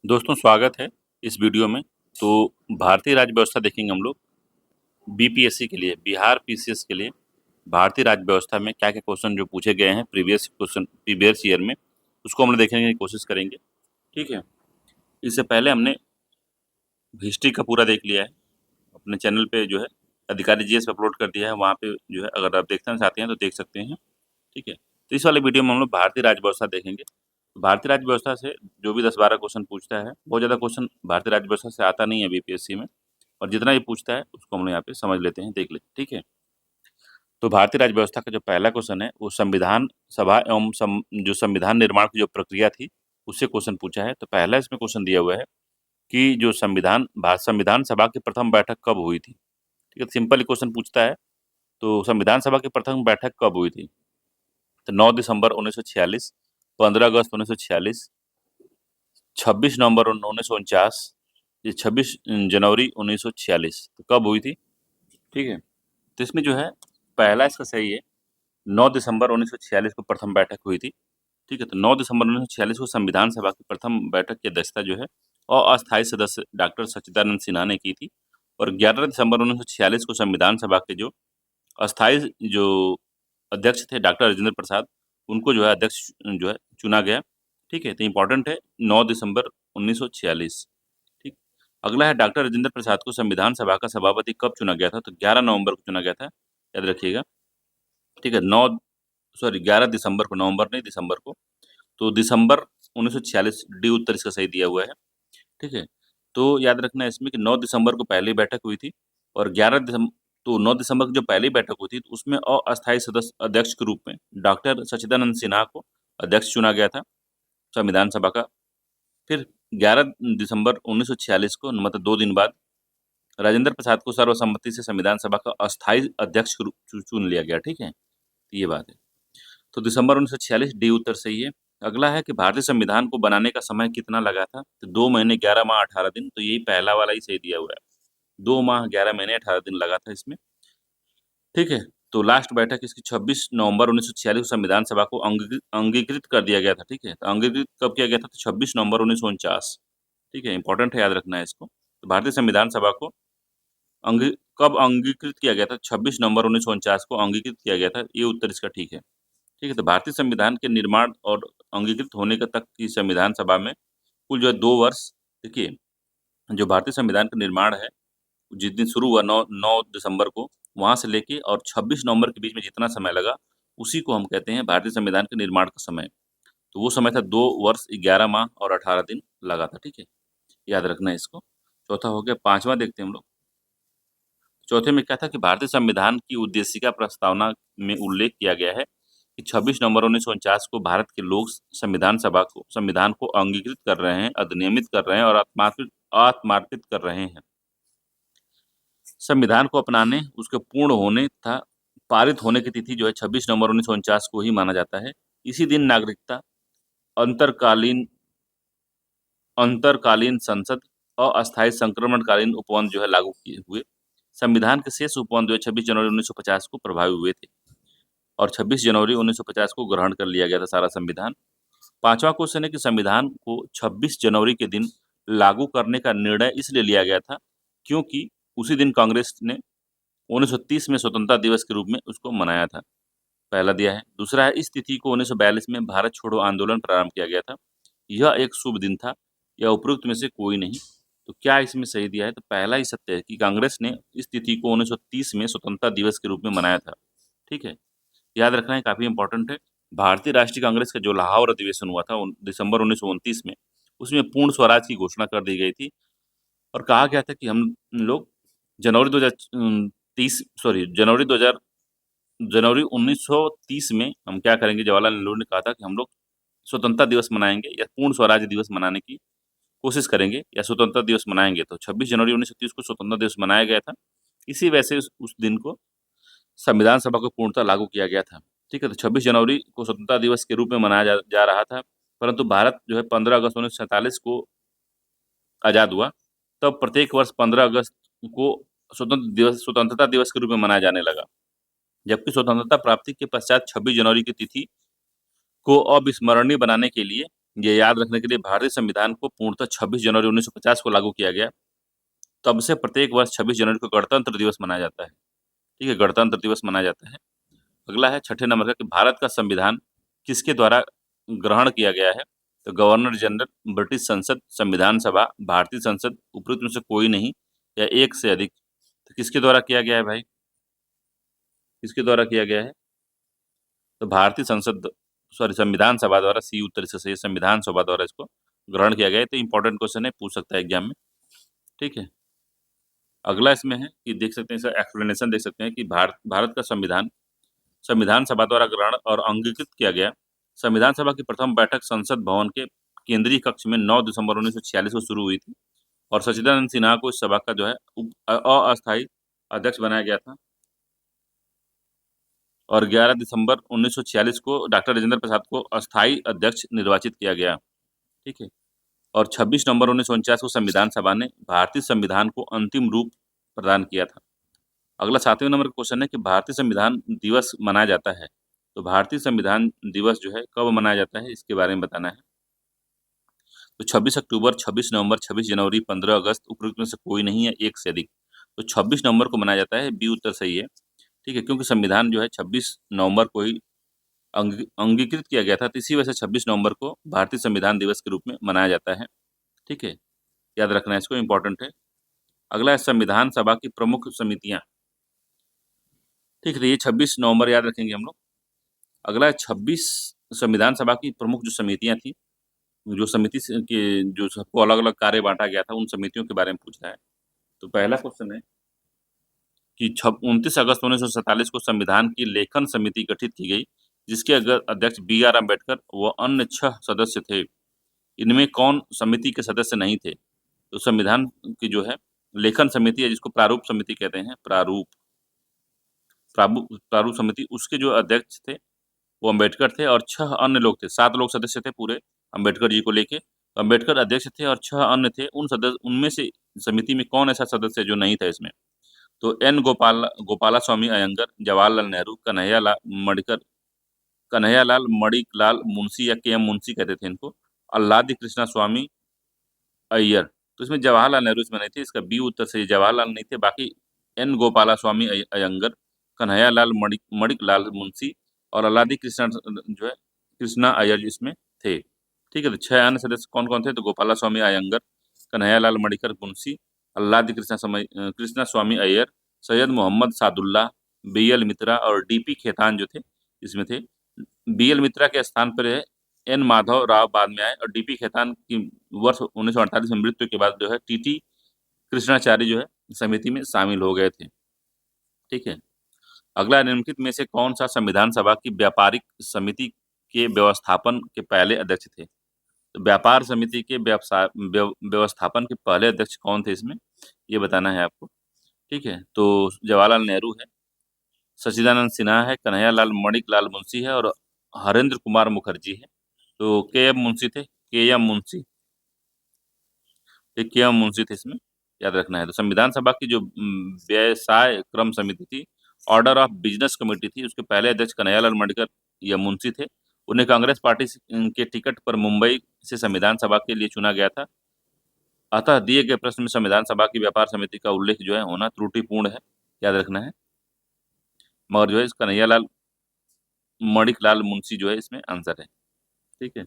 दोस्तों स्वागत है इस वीडियो में। तो भारतीय राज्य व्यवस्था देखेंगे हम लोग। बीपीएससी के लिए, बिहार पीसीएस के लिए भारतीय राज्य व्यवस्था में क्या क्या क्वेश्चन जो पूछे गए हैं प्रीवियस ईयर में, उसको हम लोग देखने की कोशिश करेंगे। ठीक है, इससे पहले हमने हिस्ट्री का पूरा देख लिया है, अपने चैनल पे जो है अधिकारी जीएस पे अपलोड कर दिया है। वहाँ पे जो है अगर आप देखना चाहते हैं तो देख सकते हैं। ठीक है, तो इस वाले वीडियो में हम लोग भारतीय राज्य व्यवस्था देखेंगे। तो भारतीय राज्य व्यवस्था से जो भी 10-12 क्वेश्चन पूछता है, बहुत ज़्यादा क्वेश्चन भारतीय राज्य व्यवस्था से आता नहीं है बीपीएससी में, और जितना भी पूछता है उसको हम लोग यहाँ पे समझ लेते हैं, देख लेते हैं। ठीक है, तो भारतीय राज्य व्यवस्था का जो पहला क्वेश्चन है वो संविधान सभा एवं जो संविधान निर्माण की जो प्रक्रिया थी उससे क्वेश्चन पूछा है। तो पहला इसमें क्वेश्चन दिया हुआ है कि जो संविधान सभा की प्रथम बैठक कब हुई थी। ठीक है, सिंपल क्वेश्चन पूछता है। तो संविधान सभा की प्रथम बैठक कब हुई थी? तो 9 दिसंबर 1946, 15 अगस्त 1946, 26 नवंबर 1949, ये 26 जनवरी 1946। तो कब हुई थी? ठीक है, तो इसमें जो है पहला इसका सही है, 9 दिसंबर 1946 को प्रथम बैठक हुई थी। ठीक है, तो 9 दिसंबर 1946 को संविधान सभा की प्रथम बैठक की अध्यक्षता जो है अस्थायी सदस्य डॉक्टर सच्चिदानंद सिन्हा ने की थी। और 11 दिसंबर 1946 को संविधान सभा के जो अस्थायी जो अध्यक्ष थे डॉक्टर राजेंद्र प्रसाद, उनको जो है अध्यक्ष जो है चुना गया। ठीक है, तो इम्पोर्टेंट है 9 दिसंबर 1946। ठीक, अगला है डॉक्टर राजेंद्र प्रसाद को संविधान सभा का सभापति कब चुना गया था? तो 11 नवंबर को चुना गया था, याद रखिएगा। ठीक है, 11 दिसंबर को, नवंबर नहीं दिसंबर को। तो दिसंबर 1946 डी उत्तर इसका सही दिया हुआ है। ठीक है, तो याद रखना है इसमें कि 9 दिसंबर को पहली बैठक हुई थी, और 9 दिसंबर की जो पहली बैठक हुई थी तो उसमें अस्थायी सदस्य अध्यक्ष के रूप में डॉक्टर सच्चिदानंद सिन्हा को अध्यक्ष चुना गया था संविधान सभा का। फिर 11 दिसंबर 1946 को, मतलब 2 दिन बाद, राजेंद्र प्रसाद को सर्वसम्मति से संविधान सभा का अस्थायी अध्यक्ष के रूप चुन लिया गया। ठीक है, तो ये बात है। तो दिसंबर 1946 डी उत्तर सही है। अगला है कि भारतीय संविधान को बनाने का समय कितना लगा था? तो 2 महीने 11 माह 18 दिन। तो यही पहला वाला ही सही दिया हुआ है, 2 माह 11 महीने 18 दिन लगा था इसमें। ठीक है, तो लास्ट बैठक इसकी 26 नवंबर 1946 को संविधान सभा को अंगीकृत कर दिया गया था। ठीक है, तो अंगीकृत कब किया गया था? तो 26 नवंबर 1949। ठीक है, इंपॉर्टेंट है, याद रखना है इसको। तो भारतीय संविधान सभा को अंगी कब अंगीकृत किया गया था? 26 नवंबर 1949 को अंगीकृत किया गया था, ये उत्तर इसका ठीक है। ठीक है, तो भारतीय संविधान के निर्माण और अंगीकृत होने का तक की संविधान सभा में कुल जो है 2 वर्ष। देखिए, जो भारतीय संविधान का निर्माण है, जिस दिन शुरू हुआ 9 दिसंबर को, वहाँ से लेके और 26 नवंबर के बीच में जितना समय लगा, उसी को हम कहते हैं भारतीय संविधान के निर्माण का समय। तो वो समय था 2 वर्ष 11 माह और 18 दिन लगा था। ठीक है, याद रखना है इसको। चौथा हो गया, 5वां देखते हैं हम लोग। चौथे में क्या था कि भारतीय संविधान की उद्देशिका प्रस्तावना में उल्लेख किया गया है कि 26 नवंबर 1949 को भारत के लोग संविधान को अंगीकृत कर रहे हैं, अधिनियमित कर रहे हैं और आत्मार्पित कर रहे हैं। संविधान को अपनाने, उसके पूर्ण होने तथा पारित होने की तिथि जो है 26 नवंबर 1949 को ही माना जाता है। इसी दिन नागरिकता अंतरकालीन अंतरकालीन संसद और अस्थायी संक्रमणकालीन उपबंध जो है लागू किए हुए। संविधान के शेष उपबंध जो है 26 जनवरी 1950 को प्रभावी हुए थे, और 26 जनवरी 1950 को ग्रहण कर लिया गया था सारा संविधान। 5वां क्वेश्चन है कि संविधान को 26 जनवरी के दिन लागू करने का निर्णय इसलिए लिया गया था क्योंकि उसी दिन कांग्रेस ने 1930 में स्वतंत्रता दिवस के रूप में उसको मनाया था। पहला दिया है। दूसरा है, इस तिथि को 1942 में भारत छोड़ो आंदोलन प्रारंभ किया गया था। यह एक शुभ दिन था, या उपरोक्त में से कोई नहीं। तो क्या इसमें सही दिया है? तो पहला ही सत्य है कि कांग्रेस ने इस तिथि को 1930 में स्वतंत्रता दिवस के रूप में मनाया था। ठीक है, याद रखना है, काफ़ी इंपॉर्टेंट है। भारतीय राष्ट्रीय कांग्रेस का जो लाहौर अधिवेशन हुआ था दिसंबर 1929 में, उसमें पूर्ण स्वराज की घोषणा कर दी गई थी, और कहा गया था कि हम लोग जनवरी 2030 सॉरी जनवरी 1930 में हम क्या करेंगे, जवाहरलाल नेहरू ने कहा था कि हम लोग स्वतंत्रता दिवस मनाएंगे या पूर्ण स्वराज दिवस मनाने की कोशिश करेंगे, या स्वतंत्रता दिवस मनाएंगे। तो 26 जनवरी 1930 को स्वतंत्रता दिवस मनाया गया था। इसी वजह से उस दिन को संविधान सभा को पूर्णतः लागू किया गया था। ठीक है, तो 26 जनवरी को स्वतंत्रता दिवस के रूप में मनाया जा रहा था, परंतु भारत जो है 15 अगस्त 1947 को आज़ाद हुआ। तब प्रत्येक वर्ष 15 अगस्त को स्वतंत्रता दिवस के रूप में मनाया जाने लगा, जबकि स्वतंत्रता प्राप्ति के पश्चात 26 जनवरी की तिथि को अविस्मरणीय बनाने के लिए ये याद रखने के लिए भारतीय संविधान को पूर्णतः 26 जनवरी 1950 को लागू किया गया। तब से प्रत्येक वर्ष 26 जनवरी को गणतंत्र दिवस मनाया जाता है। ठीक है, गणतंत्र दिवस मनाया जाता है। अगला है छठे नंबर का कि भारत का संविधान किसके द्वारा ग्रहण किया गया है? तो गवर्नर जनरल, ब्रिटिश संसद, संविधान सभा, भारतीय संसद, उपरोक्त में से कोई नहीं या एक से अधिक। तो किसके द्वारा किया गया है भाई? किसके द्वारा किया गया है? तो भारतीय संसद, सॉरी, संविधान सभा द्वारा। सी उत्तर इसका सही है, संविधान सभा द्वारा इसको ग्रहण किया गया है। तो इंपॉर्टेंट क्वेश्चन है, पूछ सकता है एग्जाम में। ठीक है, अगला इसमें है कि देख सकते हैं, इसका एक्सप्लेनेशन देख सकते हैं कि भारत का संविधान संविधान सभा द्वारा ग्रहण और अंगीकृत किया गया। संविधान सभा की प्रथम बैठक संसद भवन के केंद्रीय कक्ष में 9 दिसंबर 1946 को शुरू हुई थी और सच्चिदानंद सिन्हा को इस सभा का जो है अस्थायी अध्यक्ष बनाया गया था। और 11 दिसंबर 1946 को डॉक्टर राजेंद्र प्रसाद को अस्थायी अध्यक्ष निर्वाचित किया गया। ठीक है, और 26 नवंबर 1949 को संविधान सभा ने भारतीय संविधान को अंतिम रूप प्रदान किया था। अगला 7वें नंबर का क्वेश्चन है कि भारतीय संविधान दिवस मनाया जाता है। तो भारतीय संविधान दिवस जो है कब मनाया जाता है, इसके बारे में बताना है। तो 26 अक्टूबर, 26 नवंबर, 26 जनवरी, 15 अगस्त, उपरोक्त में से कोई नहीं है, एक से अधिक। तो 26 नवंबर को मनाया जाता है, बी उत्तर सही है। ठीक है, क्योंकि संविधान जो है 26 नवंबर को ही अंगीकृत किया गया था, तो इसी वजह से 26 नवंबर को भारतीय संविधान दिवस के रूप में मनाया जाता है। ठीक है, याद रखना है इसको, इम्पोर्टेंट है। अगला है संविधान सभा की प्रमुख समितियां। ठीक है, ये 26 नवंबर याद रखेंगे हम लोग। अगला है 26 संविधान सभा की प्रमुख जो समितियां थी, जो समिति के जो सबको अलग अलग कार्य बांटा गया था, उन समितियों के बारे में पूछ रहा है। तो पहला क्वेश्चन है कि 29 अगस्त 1947 को संविधान की लेखन समिति गठित की गई, जिसके अध्यक्ष B.R. अम्बेडकर व अन्य 6 सदस्य थे। इनमें कौन समिति के सदस्य नहीं थे? तो संविधान की जो है लेखन समिति है, जिसको प्रारूप समिति कहते हैं, प्रारूप समिति, उसके जो अध्यक्ष थे वो अम्बेडकर थे और 6 अन्य लोग थे। 7 लोग सदस्य थे पूरे अम्बेडकर जी को लेके। तो अम्बेडकर अध्यक्ष थे और 6 अन्य थे। उन सदस्य, उनमें से समिति में कौन ऐसा सदस्य है जो नहीं था इसमें? तो एन गोपाला स्वामी अयंगर, जवाहरलाल नेहरू, कन्हैयालाल मणिकलाल मुंशी या के एम मुंशी कहते थे इनको, अल्लादी कृष्णा स्वामी अय्यर। तो इसमें जवाहरलाल नेहरू इसमें नहीं थे, इसका बी उत्तर से जवाहरलाल नहीं थे। बाकी एन गोपाला स्वामी अयंगर, कन्हैयालाल मणिकलाल मुंशी और अल्लादी कृष्णा जो है कृष्णा अय्यर इसमें थे। ठीक है, तो 6 अन्य सदस्य कौन कौन थे? तो गोपाला स्वामी अयंगर, कन्हैयालाल मणिकर मुंशी, अल्लादी कृष्णा स्वामी अय्यर, सैयद मोहम्मद सादुल्ला, बी.एल. मित्रा और डी.पी. खेतान जो थे इसमें थे। बी.एल. मित्रा के स्थान पर है एन माधव राव बाद में आए और डी.पी. खेतान की वर्ष 1948 में मृत्यु के बाद जो है टी.टी. कृष्णाचार्य जो है समिति में शामिल हो गए थे। ठीक है, अगला निम्नलिखित में से कौन सा संविधान सभा की व्यापारिक समिति के व्यवस्थापन के पहले अध्यक्ष थे? तो व्यापार समिति के व्यवस्थापन के पहले अध्यक्ष कौन थे इसमें, ये बताना है आपको। ठीक है, तो जवाहरलाल नेहरू है, सच्चिदानंद सिन्हा है, कन्हैयालाल मणिकलाल मुंशी है और हरेंद्र कुमार मुखर्जी है। तो के एम मुंशी थे, के एम मुंशी थे इसमें, याद रखना है। तो संविधान सभा की जो व्यवसाय क्रम समिति थी, ऑर्डर ऑफ बिजनेस कमेटी थी, उसके पहले अध्यक्ष कन्हैयालाल मणिकर या मुंशी थे। उन्हें कांग्रेस पार्टी के टिकट पर मुंबई से संविधान सभा के लिए चुना गया था। अतः दिए गए प्रश्न में संविधान सभा की व्यापार समिति का उल्लेख जो है होना त्रुटिपूर्ण है, याद रखना है। मगर जो है कन्हैयालाल मणिकलाल मुंशी जो है इसमें आंसर है। ठीक है,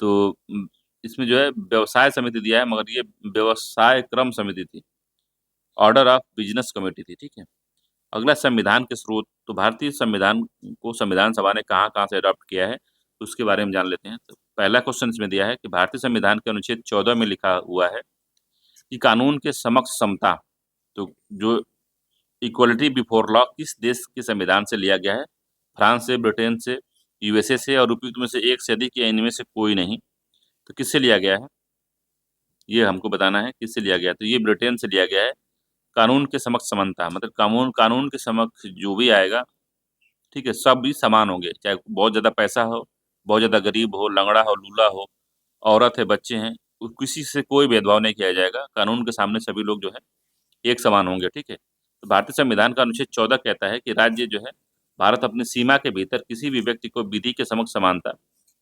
तो इसमें जो है व्यवसाय समिति दिया है, मगर ये व्यवसाय क्रम समिति थी, ऑर्डर ऑफ बिजनेस कमेटी थी। ठीक है, अगला संविधान के स्रोत। तो भारतीय संविधान को संविधान सभा ने कहाँ कहाँ से अडॉप्ट किया है, तो उसके बारे में जान लेते हैं। तो पहला क्वेश्चन इसमें दिया है कि भारतीय संविधान के अनुच्छेद 14 में लिखा हुआ है कि कानून के समक्ष समता, तो जो इक्वलिटी बिफोर लॉ किस देश के संविधान से लिया गया है? फ्रांस से, ब्रिटेन से, यूएसए से और उपयुक्त में से एक से अधिक या इनमें से कोई नहीं। तो किससे लिया गया है, ये हमको बताना है, किससे लिया गया है। तो ये ब्रिटेन से लिया गया है। कानून के समक्ष समानता मतलब कानून के समक्ष जो भी आएगा, ठीक है, सब भी समान होंगे, चाहे बहुत ज़्यादा पैसा हो, बहुत ज़्यादा गरीब हो, लंगड़ा हो, लूला हो, औरत है, बच्चे हैं, किसी से कोई भेदभाव नहीं किया जाएगा। कानून के सामने सभी लोग जो है एक समान होंगे। ठीक है, तो भारतीय संविधान का अनुच्छेद 14 कहता है कि राज्य जो है भारत अपनी सीमा के भीतर किसी भी व्यक्ति को विधि के समक्ष समानता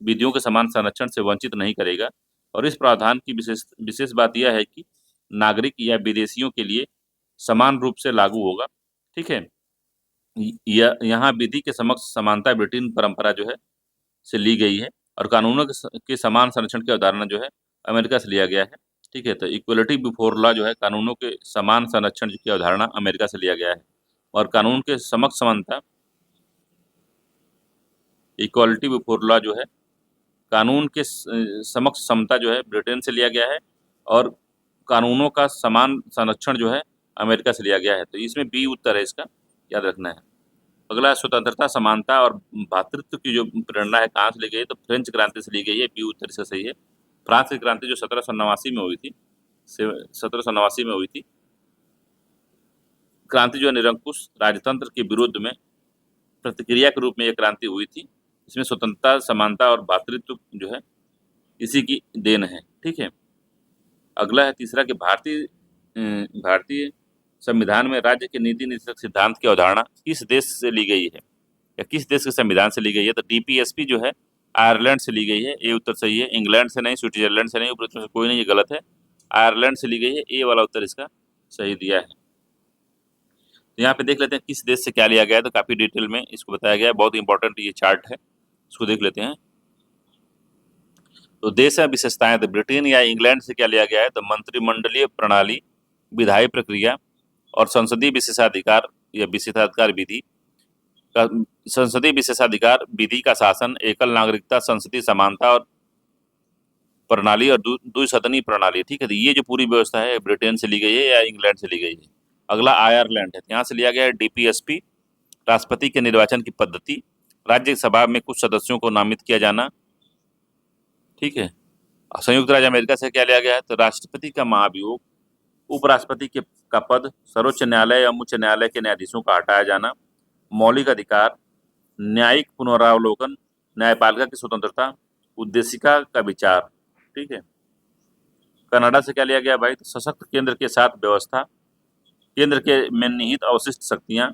विधियों के समान संरक्षण से वंचित नहीं करेगा। और इस प्रावधान की विशेष विशेष बात यह है कि नागरिक या विदेशियों के लिए समान रूप से लागू होगा। ठीक है, यहाँ विधि के समक्ष समानता ब्रिटेन परंपरा जो है से ली गई है, और कानूनों के समान संरक्षण की अवधारणा जो है अमेरिका से लिया गया है। ठीक है, तो इक्वलिटी बिफोर लॉ जो है कानूनों के समान संरक्षण की अवधारणा अमेरिका से लिया गया है, और कानून के समक्ष समानता इक्वालिटी बिफोर लॉ जो है कानून के समक्ष समता जो है ब्रिटेन से लिया गया है, और कानूनों का समान संरक्षण जो है अमेरिका से लिया गया है। तो इसमें बी उत्तर है इसका, याद रखना है। अगला, स्वतंत्रता, समानता और भ्रातृत्व की जो प्रेरणा है कहाँ से ली गई है, तो फ्रेंच क्रांति से ली गई है। बी उत्तर इसका सही है। फ्रांस की क्रांति जो 1789 में हुई थी, 1789 में हुई थी क्रांति, जो निरंकुश राजतंत्र के विरुद्ध में प्रतिक्रिया के रूप में यह क्रांति हुई थी। इसमें स्वतंत्रता, समानता और भ्रातृत्व जो है इसी की देन है। ठीक है, अगला है तीसरा कि भारतीय संविधान में राज्य के नीति निदेशक सिद्धांत की अवधारणा किस देश से ली गई है, या किस देश के संविधान से ली गई है, तो डीपीएसपी जो है आयरलैंड से ली गई है। ये उत्तर सही है। इंग्लैंड से नहीं, स्विट्जरलैंड से नहीं, ऊपर कोई नहीं, ये गलत है। आयरलैंड से ली गई है, ए वाला उत्तर इसका सही दिया है। तो यहाँ पे देख लेते हैं किस देश से क्या लिया गया है, तो काफी डिटेल में इसको बताया गया है। बहुत इंपॉर्टेंट ये चार्ट है, इसको देख लेते हैं। तो देश या विशेषताएं, तो ब्रिटेन या इंग्लैंड से क्या लिया गया है, तो मंत्रिमंडलीय प्रणाली, विधायी प्रक्रिया और संसदीय विशेषाधिकार या विशेषाधिकार विधि का, संसदीय विशेषाधिकार विधि का शासन, एकल नागरिकता, संसदीय समानता और प्रणाली, और द्विसदनीय प्रणाली। ठीक है, तो ये जो पूरी व्यवस्था है ब्रिटेन से ली गई है या इंग्लैंड से ली गई है। अगला आयरलैंड है, यहाँ से लिया गया है डीपीएसपी, राष्ट्रपति के निर्वाचन की पद्धति, राज्यसभा में कुछ सदस्यों को नामित किया जाना। ठीक है, संयुक्त राज्य अमेरिका से क्या लिया गया है, तो राष्ट्रपति का महाभियोग, उपराष्ट्रपति के का पद, सर्वोच्च न्यायालय या उच्च न्यायालय के न्यायाधीशों का हटाया जाना, मौलिक अधिकार, न्यायिक पुनरावलोकन, न्यायपालिका की स्वतंत्रता, उद्देशिका का विचार। ठीक है, कनाडा से क्या लिया गया भाई, तो सशक्त केंद्र के साथ व्यवस्था, केंद्र के में निहित अवशिष्ट शक्तियां,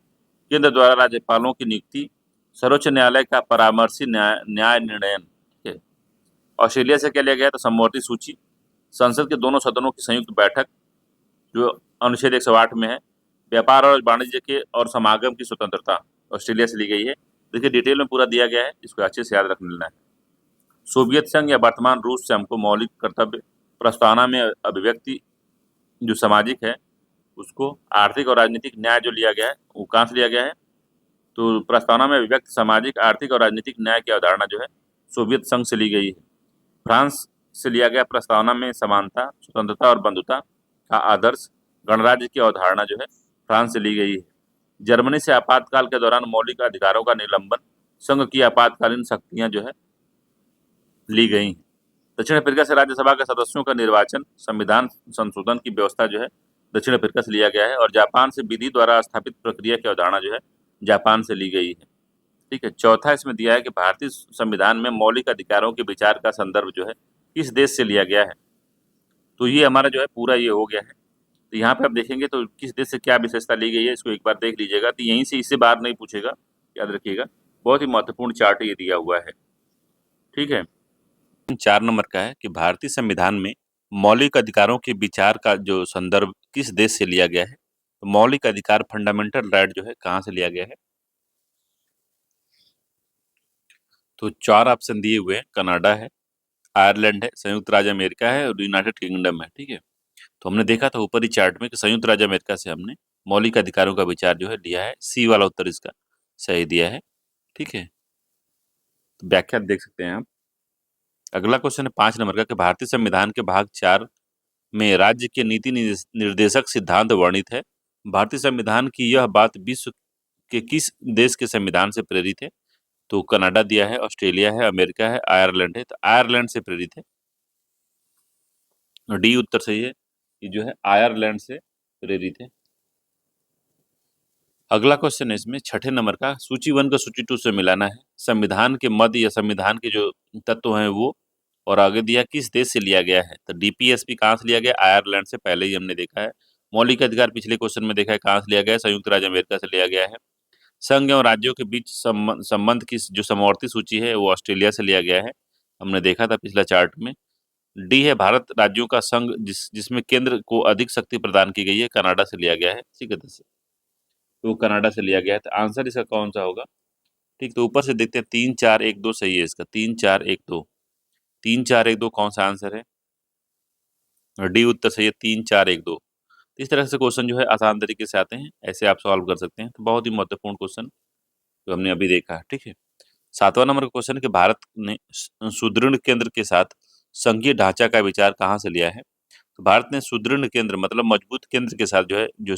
केंद्र द्वारा राज्यपालों की नियुक्ति, सर्वोच्च न्यायालय का परामर्शी न्याय निर्णयन। ठीक है, ऑस्ट्रेलिया से क्या लिया गया, तो समवर्ती सूची, संसद के दोनों सदनों की संयुक्त बैठक जो अनुच्छेद 108 में है, व्यापार और वाणिज्य के और समागम की स्वतंत्रता ऑस्ट्रेलिया से ली गई है। देखिए डिटेल में पूरा दिया गया है, इसको अच्छे से याद रख लेना है। सोवियत संघ या वर्तमान रूस से हमको मौलिक कर्तव्य, प्रस्तावना में अभिव्यक्ति जो सामाजिक है उसको, आर्थिक और राजनीतिक न्याय जो लिया गया है वो कहाँ से लिया गया है, तो प्रस्तावना में अभिव्यक्त सामाजिक, आर्थिक और राजनीतिक न्याय की अवधारणा जो है सोवियत संघ से ली गई है। फ्रांस से लिया गया प्रस्तावना में समानता, स्वतंत्रता और बंधुता का आदर्श, गणराज्य की अवधारणा जो है फ्रांस से ली गई है। जर्मनी से आपातकाल के दौरान मौलिक अधिकारों का निलंबन, संघ की आपातकालीन शक्तियां जो है ली गई। दक्षिण अफ्रीका से राज्यसभा के सदस्यों का निर्वाचन, संविधान संशोधन की व्यवस्था जो है दक्षिण अफ्रीका से लिया गया है। और जापान से विधि द्वारा स्थापित प्रक्रिया की अवधारणा जो है जापान से ली गई है। ठीक है, चौथा इसमें दिया है कि भारतीय संविधान में मौलिक अधिकारों के विचार का संदर्भ जो है किस देश से लिया गया है, तो ये हमारा जो है पूरा ये हो गया है। तो यहाँ पे आप देखेंगे तो किस देश से क्या विशेषता ली गई है, इसको एक बार देख लीजिएगा। तो यहीं से, इससे बाहर नहीं पूछेगा, याद रखिएगा। बहुत ही महत्वपूर्ण चार्ट ये दिया हुआ है। ठीक है, 4 नंबर का है कि भारतीय संविधान में मौलिक अधिकारों के विचार का जो संदर्भ किस देश से लिया गया है, तो मौलिक अधिकार, फंडामेंटल राइट जो है कहाँ से लिया गया है, तो 4 ऑप्शन दिए हुए हैं। कनाडा है, आयरलैंड है, संयुक्त राज्य अमेरिका है और यूनाइटेड किंगडम है। ठीक है, तो हमने देखा था ऊपरी चार्ट में कि संयुक्त राज्य अमेरिका से हमने मौलिक अधिकारों का विचार जो है लिया है। सी वाला उत्तर इसका सही दिया है। ठीक है, तो व्याख्या देख सकते हैं आप। अगला क्वेश्चन है 5 नंबर का कि भारतीय संविधान के भाग 4 में राज्य के नीति निर्देशक सिद्धांत वर्णित है। भारतीय संविधान की यह बात विश्व के किस देश के संविधान से प्रेरित है, तो कनाडा दिया है, ऑस्ट्रेलिया है, अमेरिका है, आयरलैंड है। तो आयरलैंड से प्रेरित है, डी उत्तर सही है। ये जो है आयरलैंड से प्रेरित है। अगला क्वेश्चन है इसमें 6ठे नंबर का, सूची 1 का सूची 2 से मिलाना है। संविधान के मद या संविधान के जो तत्व हैं वो, और आगे दिया किस देश से लिया गया है, तो डीपीएसपी कहाँ से लिया गया, आयरलैंड से, पहले ही हमने देखा है। मौलिक अधिकार पिछले क्वेश्चन में देखा है कहाँ से लिया गया है, संयुक्त राज्य अमेरिका से लिया गया है। संघ एवं राज्यों के बीच संबंध की जो समवर्ती सूची है वो ऑस्ट्रेलिया से लिया गया है। हमने देखा था पिछला चार्ट में। डी है भारत राज्यों का संघ जिसमें केंद्र को अधिक शक्ति प्रदान की गई है, कनाडा से लिया गया है। ठीक है, तो कनाडा से लिया गया है, तो आंसर इसका कौन सा होगा? ठीक, तो ऊपर से देखते हैं 3 4 1 2 सही है इसका, 3 4 1 2, 3 4 1 2 कौन सा आंसर है? और डी उत्तर सही है, 3 4 1 2। इस तरह से क्वेश्चन जो है आसान तरीके से आते हैं, ऐसे आप सॉल्व कर सकते हैं। तो बहुत ही महत्वपूर्ण क्वेश्चन जो हमने अभी देखा, ठीक है। 7वां नंबर का क्वेश्चन है कि भारत ने सुदृढ़ केंद्र के साथ संघीय ढांचा का विचार कहाँ से लिया है? तो भारत ने सुदृढ़ केंद्र मतलब मजबूत केंद्र के साथ जो है जो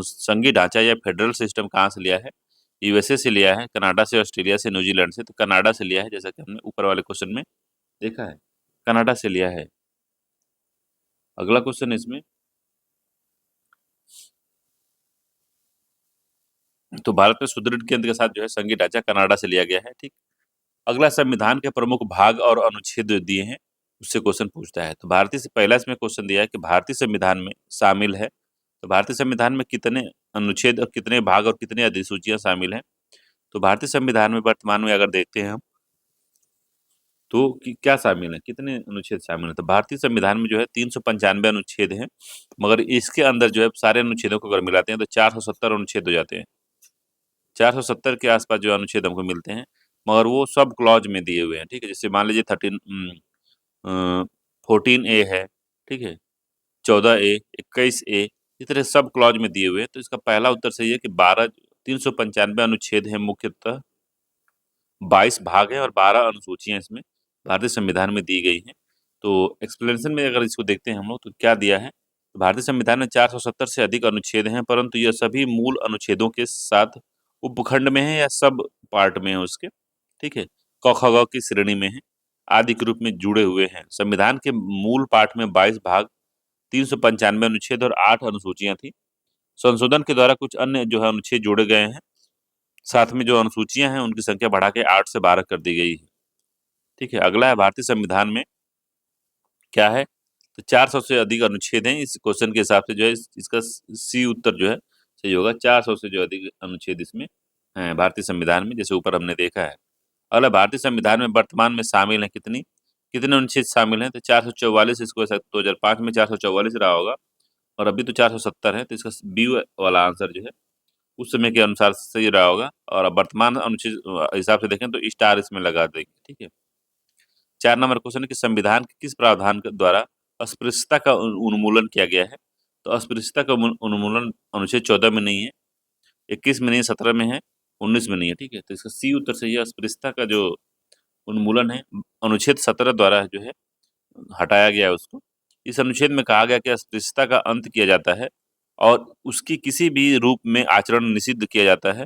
संघीय ढांचा या फेडरल सिस्टम कहाँ से लिया है? यूएसए से लिया है, कनाडा से, ऑस्ट्रेलिया से, न्यूजीलैंड से। तो कनाडा से लिया है, जैसा कि हमने ऊपर वाले क्वेश्चन में देखा है, कनाडा से लिया है। अगला क्वेश्चन इसमें, तो भारत में सुदृढ़ केंद्र के साथ जो है संघीय ढांचा कनाडा से लिया गया है, ठीक। अगला, संविधान के प्रमुख भाग और अनुच्छेद जो दिए हैं उससे क्वेश्चन पूछता है। तो भारतीय से पहला इसमें क्वेश्चन दिया है कि भारतीय संविधान में शामिल है, तो भारतीय संविधान में कितने अनुच्छेद और कितने भाग और कितने अधिसूचियां शामिल हैं? तो भारतीय संविधान में वर्तमान में अगर देखते हैं हम, तो क्या शामिल है, कितने अनुच्छेद शामिल है? तो भारतीय संविधान में जो है 395 अनुच्छेद हैं, मगर इसके अंदर जो है सारे अनुच्छेदों को अगर मिलाते हैं तो 470 अनुच्छेद हो जाते हैं। 470 के आसपास जो अनुच्छेद हमको मिलते हैं, मगर वो सब क्लॉज में दिए हुए हैं, ठीक है। जैसे मान लीजिए 14A है, ठीक है, 14A, 21A, इस तरह सब क्लॉज में दिए हुए हैं। तो इसका पहला उत्तर सही है कि 395 अनुच्छेद हैं मुख्यतः, 22 भाग हैं और 12 अनुसूचियां इसमें भारतीय संविधान में दी गई हैं। तो एक्सप्लेनेशन में अगर इसको देखते हैं हम लोग, तो क्या दिया है? तो भारतीय संविधान में 470 से अधिक अनुच्छेद हैं, परंतु यह सभी मूल अनुच्छेदों के साथ उपखंड में है या सब पार्ट में है उसके, ठीक है, क ख ग की श्रेणी में है, आदि के रूप में जुड़े हुए हैं। संविधान के मूल पाठ में 22 भाग, 395 अनुच्छेद और 8 अनुसूचियां थी। संशोधन के द्वारा कुछ अन्य जो है अनुच्छेद जोड़े गए हैं, साथ में जो अनुसूचियां हैं उनकी संख्या बढ़ा के 8 से 12 कर दी गई है, ठीक है। अगला है भारतीय संविधान में क्या है? तो 400 से अधिक अनुच्छेद हैं। इस क्वेश्चन के हिसाब से जो है इसका सी उत्तर जो है सही होगा, 400 से जो अधिक अनुच्छेद इसमें हैं भारतीय संविधान में, जैसे ऊपर हमने देखा है। अगला, भारतीय संविधान में वर्तमान में शामिल है कितनी कितने अनुच्छेद शामिल हैं? तो 444, इसको शायद 2005 में 444 रहा होगा और अभी तो 470 है, तो इसका बी वाला आंसर जो है उस समय के अनुसार सही रहा होगा। और अब वर्तमान अनुच्छेद हिसाब से देखें तो स्टार इसमें लगा देंगे, ठीक है। 4 नंबर क्वेश्चन है कि संविधान के किस प्रावधान के द्वारा अस्पृश्यता का उन्मूलन किया गया है? तो अस्पृश्यता का उन्मूलन अनुच्छेद 14 में नहीं है, 21 में नहीं है, 17 में है, 19 में नहीं है, ठीक है। तो इसका सी उत्तर सही है। अस्पृश्यता का जो उन्मूलन है अनुच्छेद 17 द्वारा जो है हटाया गया है उसको। इस अनुच्छेद में कहा गया कि अस्पृश्यता का अंत किया जाता है और उसकी किसी भी रूप में आचरण निषिद्ध किया जाता है,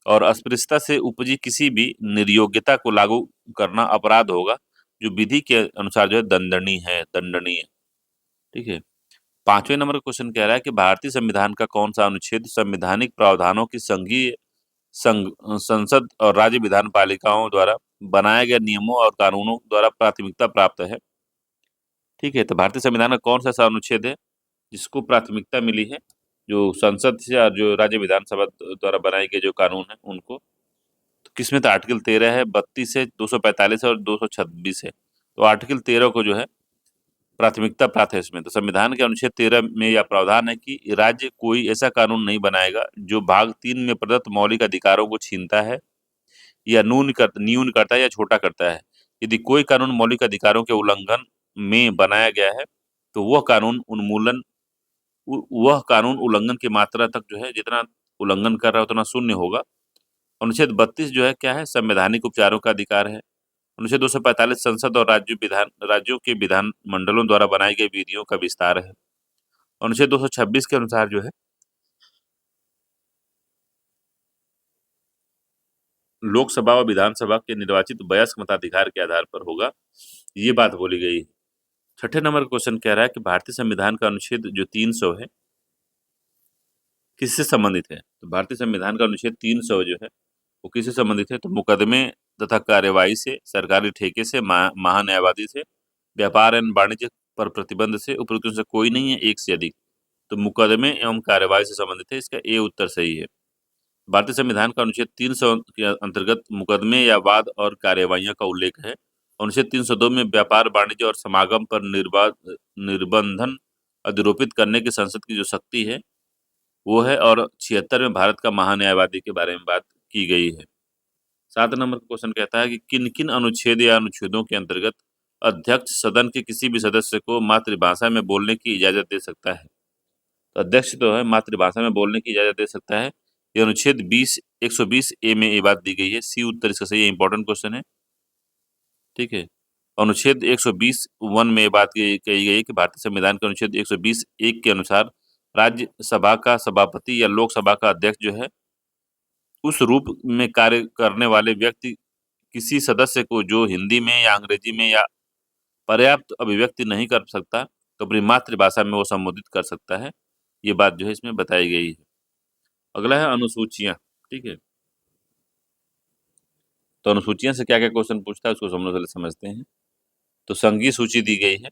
और अस्पृश्यता से उपजी किसी भी निर्योग्यता को लागू करना अपराध होगा, जो विधि के अनुसार जो है दंडनीय, ठीक है। 5वें नंबर का क्वेश्चन कह रहा है कि भारतीय संविधान का कौन सा अनुच्छेद संवैधानिक प्रावधानों की संघीय संसद और राज्य विधान पालिकाओं द्वारा बनाए गए नियमों और कानूनों द्वारा प्राथमिकता प्राप्त है? ठीक है, तो भारतीय संविधान का कौन सा ऐसा अनुच्छेद है जिसको प्राथमिकता मिली है, जो संसद से और जो राज्य विधानसभा द्वारा बनाए गए जो कानून है उनको? तो किसमें? तो आर्टिकल 13 है, 32 है, 245 है और 226 है। तो आर्टिकल 13 को जो है प्राथमिकता प्राप्त है इसमें। तो संविधान के अनुच्छेद 13 में यह प्रावधान है कि राज्य कोई ऐसा कानून नहीं बनाएगा जो भाग 3 में प्रदत्त मौलिक अधिकारों को छीनता है या न्यून करता है या छोटा करता है। यदि कोई कानून मौलिक अधिकारों के उल्लंघन में बनाया गया है, तो वह कानून उल्लंघन की मात्रा तक जो है, जितना उल्लंघन कर रहा है उतना शून्य होगा। अनुच्छेद 32 जो है क्या है? संवैधानिक उपचारों का अधिकार है। अनुच्छेद 245 संसद और राज्यों के विधान मंडलों द्वारा बनाई गई विधियों का विस्तार है। अनुच्छेद 226 के अनुसार जो है लोकसभा और विधानसभा के निर्वाचित वयस्क मताधिकार के आधार पर होगा, ये बात बोली गई है। 6ठे नंबर का क्वेश्चन कह रहा है कि भारतीय संविधान का अनुच्छेद जो 300 है किससे संबंधित है? तो भारतीय संविधान का अनुच्छेद 300 जो है वो किससे संबंधित है? तो मुकदमे तथा कार्यवाही से, सरकारी ठेके से, महान्यायवादी से, व्यापार एवं वाणिज्य पर प्रतिबंध से, उपरोक्तों से कोई नहीं है, एक से अधिक। तो मुकदमे एवं कार्यवाही से संबंधित है, इसका ए उत्तर सही है। भारतीय संविधान का अनुच्छेद 300 के अंतर्गत मुकदमे या वाद और कार्यवाहियों का उल्लेख है, अनुच्छेद 302 में व्यापार, वाणिज्य और समागम पर निर्बंधन अधिरोपित करने की संसद की जो शक्ति है वो है, और 76 में भारत का महान्यायवादी के बारे में बात की गई है। 7 नंबर का क्वेश्चन कहता है कि किन-किन अनुच्छेद या अनुच्छेदों के अंतर्गत अध्यक्ष सदन के किसी भी सदस्य को मातृभाषा में बोलने की इजाज़त दे सकता है? तो अध्यक्ष जो है मातृभाषा में बोलने की इजाज़त दे सकता है। ये अनुच्छेद 120 ए में ये बात दी गई है। सी उत्तर इसका सही है, इम्पोर्टेंट क्वेश्चन है। ठीक है। अनुच्छेद 120 1 में ये बात कही गई है कि भारतीय संविधान के अनुच्छेद 120 1 के अनुसार राज्यसभा का सभापति या लोकसभा का अध्यक्ष जो है, उस रूप में कार्य करने वाले व्यक्ति किसी सदस्य को जो हिंदी में या अंग्रेजी में या पर्याप्त अभिव्यक्ति नहीं कर सकता, तो अपनी मातृभाषा में वो संबोधित कर सकता है। ये बात जो है इसमें बताई गई है। अगला है अनुसूचियाँ, ठीक है? तो अनुसूचियाँ से क्या-क्या क्वेश्चन पूछता है उसको हम लोग पहले समझते हैं। तो संघीय सूची दी गई है,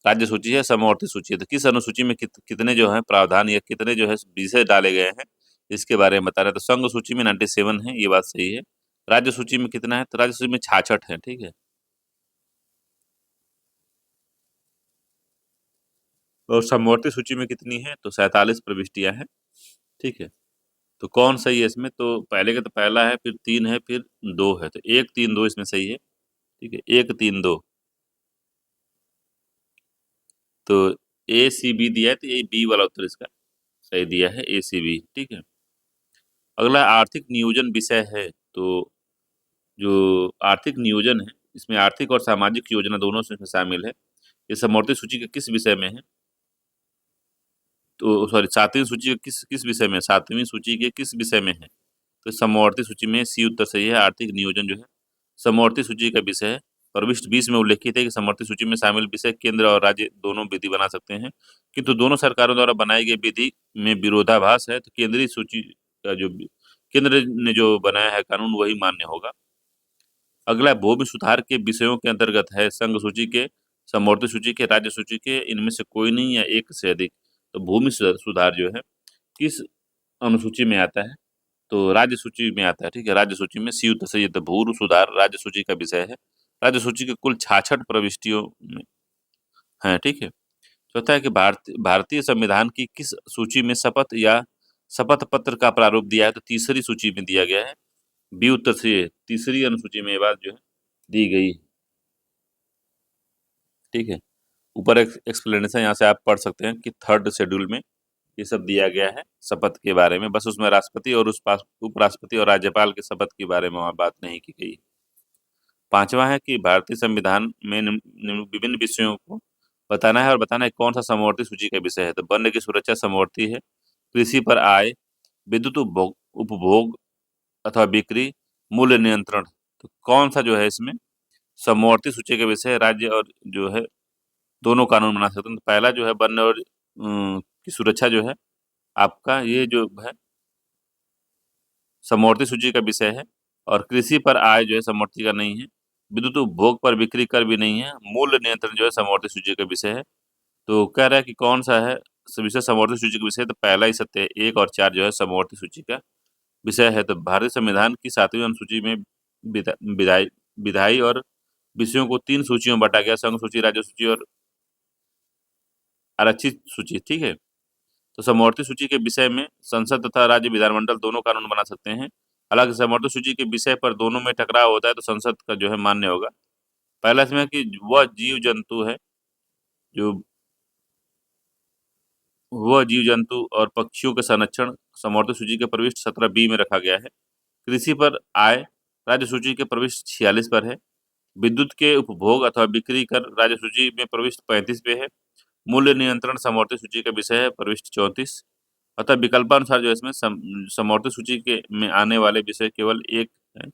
राज्य सूची है, समवर्ती सूची है। तो किस अनुसूची में कितने जो हैं प्रावधान या कितने जो है विषय डाले गए हैं, इसके बारे में बता रहे हैं। तो संघ सूची में 97 है, ये बात सही है। राज्य सूची में कितना है? तो राज्य सूची में 66 है, ठीक है? और समवर्ती सूची में कितनी है? तो 47 प्रविष्टियाँ हैं, ठीक है? तो कौन सही है इसमें? तो पहले का तो पहला है, फिर 3 है, फिर 2 है। तो 1, 3, 2 इसमें सही है, ठीक है? 1, 3, 2 तो ए, सी, बी दिया है, तो ये बी वाला उत्तर इसका सही दिया है, ए, सी, बी, ठीक है? अगला आर्थिक नियोजन विषय है, तो जो आर्थिक नियोजन है, इसमें आर्थिक और सामाजिक योजना दोनों इसमें शामिल है। ये समवर्ती सूची के किस विषय में है? तो सॉरी 7वीं सूची के किस किस विषय में? 7वीं सूची के किस विषय में है? तो समवर्ती सूची में सी उत्तर सही है, आर्थिक नियोजन जो है समवर्ती सूची का विषय है। प्रविष्टि 20 में उल्लेखित है कि समवर्ती सूची में शामिल विषय केंद्र और राज्य दोनों विधि बना सकते हैं, किंतु दोनों सरकारों द्वारा बनाई गई विधि में विरोधाभास है, तो केंद्रीय सूची का जो केंद्र ने जो बनाया है कानून वही मान्य होगा। अगला भूमि सुधार के विषयों के अंतर्गत है संघ सूची के, समवर्ती सूची के, राज्य सूची के, इनमें से कोई नहीं या एक से अधिक। तो भूमि सुधार जो है किस अनुसूची में आता है? तो राज्य सूची में आता है, ठीक है? राज्य सूची में सी उत्तर सही है। तो भू सुधार राज्य सूची का विषय है। राज्य सूची के कुल 66 प्रविष्टियों में हैं, ठीक है? चौथा है कि भारतीय संविधान की किस सूची में शपथ या शपथ पत्र का प्रारूप दिया है? तो तीसरी सूची में दिया गया है। बी उत्तर सही है। तीसरी अनुसूची में ये बात जो है दी गई है, ठीक है? ऊपर एक एक्सप्लेनेशन यहाँ से आप पढ़ सकते हैं कि 3rd शेड्यूल में ये सब दिया गया है शपथ के बारे में। बस उसमें राष्ट्रपति और उपराष्ट्रपति और राज्यपाल के शपथ के बारे में वहाँ बात नहीं की गई। 5वां है कि भारतीय संविधान में विभिन्न विषयों को बताना है, और बताना है कौन सा समवर्ती सूची का विषय है। तो वन्य की सुरक्षा समवर्ती है, कृषि पर आय, विद्युत उपभोग उपभोग अथवा बिक्री, मूल्य नियंत्रण। तो कौन सा जो है इसमें समवर्ती सूची का विषय है? राज्य और जो है दोनों कानून बना सकते हैं। तो पहला जो है वन्य और की सुरक्षा जो है आपका ये जो है समवर्ती सूची का विषय है, और कृषि पर आय जो है समवर्ती का नहीं है, विद्युत उपभोग पर बिक्री कर भी नहीं है, मूल्य नियंत्रण जो है समवर्ती सूची का विषय है। तो कह रहा है कि कौन-सा है विषय समवर्ती सूची का विषय? तो पहला ही सत्य है, 1 और 4 जो है समवर्ती सूची का विषय है। तो भारतीय संविधान की 7वीं अनुसूची में विधायी विधायी और विषयों को 3 सूचियों में बाँटा गया, संघ सूची, राज्य सूची और आरक्षित सूची, ठीक है? तो समवर्ती सूची के विषय में संसद तथा राज्य विधानमंडल दोनों कानून बना सकते हैं। हालाँकि समवर्ती सूची के विषय पर दोनों में टकराव होता है तो संसद का जो है मान्य होगा। पहला इसमें है कि जीव-जंतु है, जो वह जीव-जंतु और पक्षियों के संरक्षण समवर्ती सूची के प्रविष्टि 17 बी में रखा गया है। कृषि पर आय राज्य सूची के प्रविष्टि 46 पर है। विद्युत के उपभोग अथवा बिक्री कर राज्य सूची में प्रविष्टि 35 पे है। मूल्य नियंत्रण समवर्ती सूची का विषय है, प्रविष्टि 34। अतः विकल्पानुसार जो है इसमें समवर्ती सूची के में आने वाले विषय केवल एक है,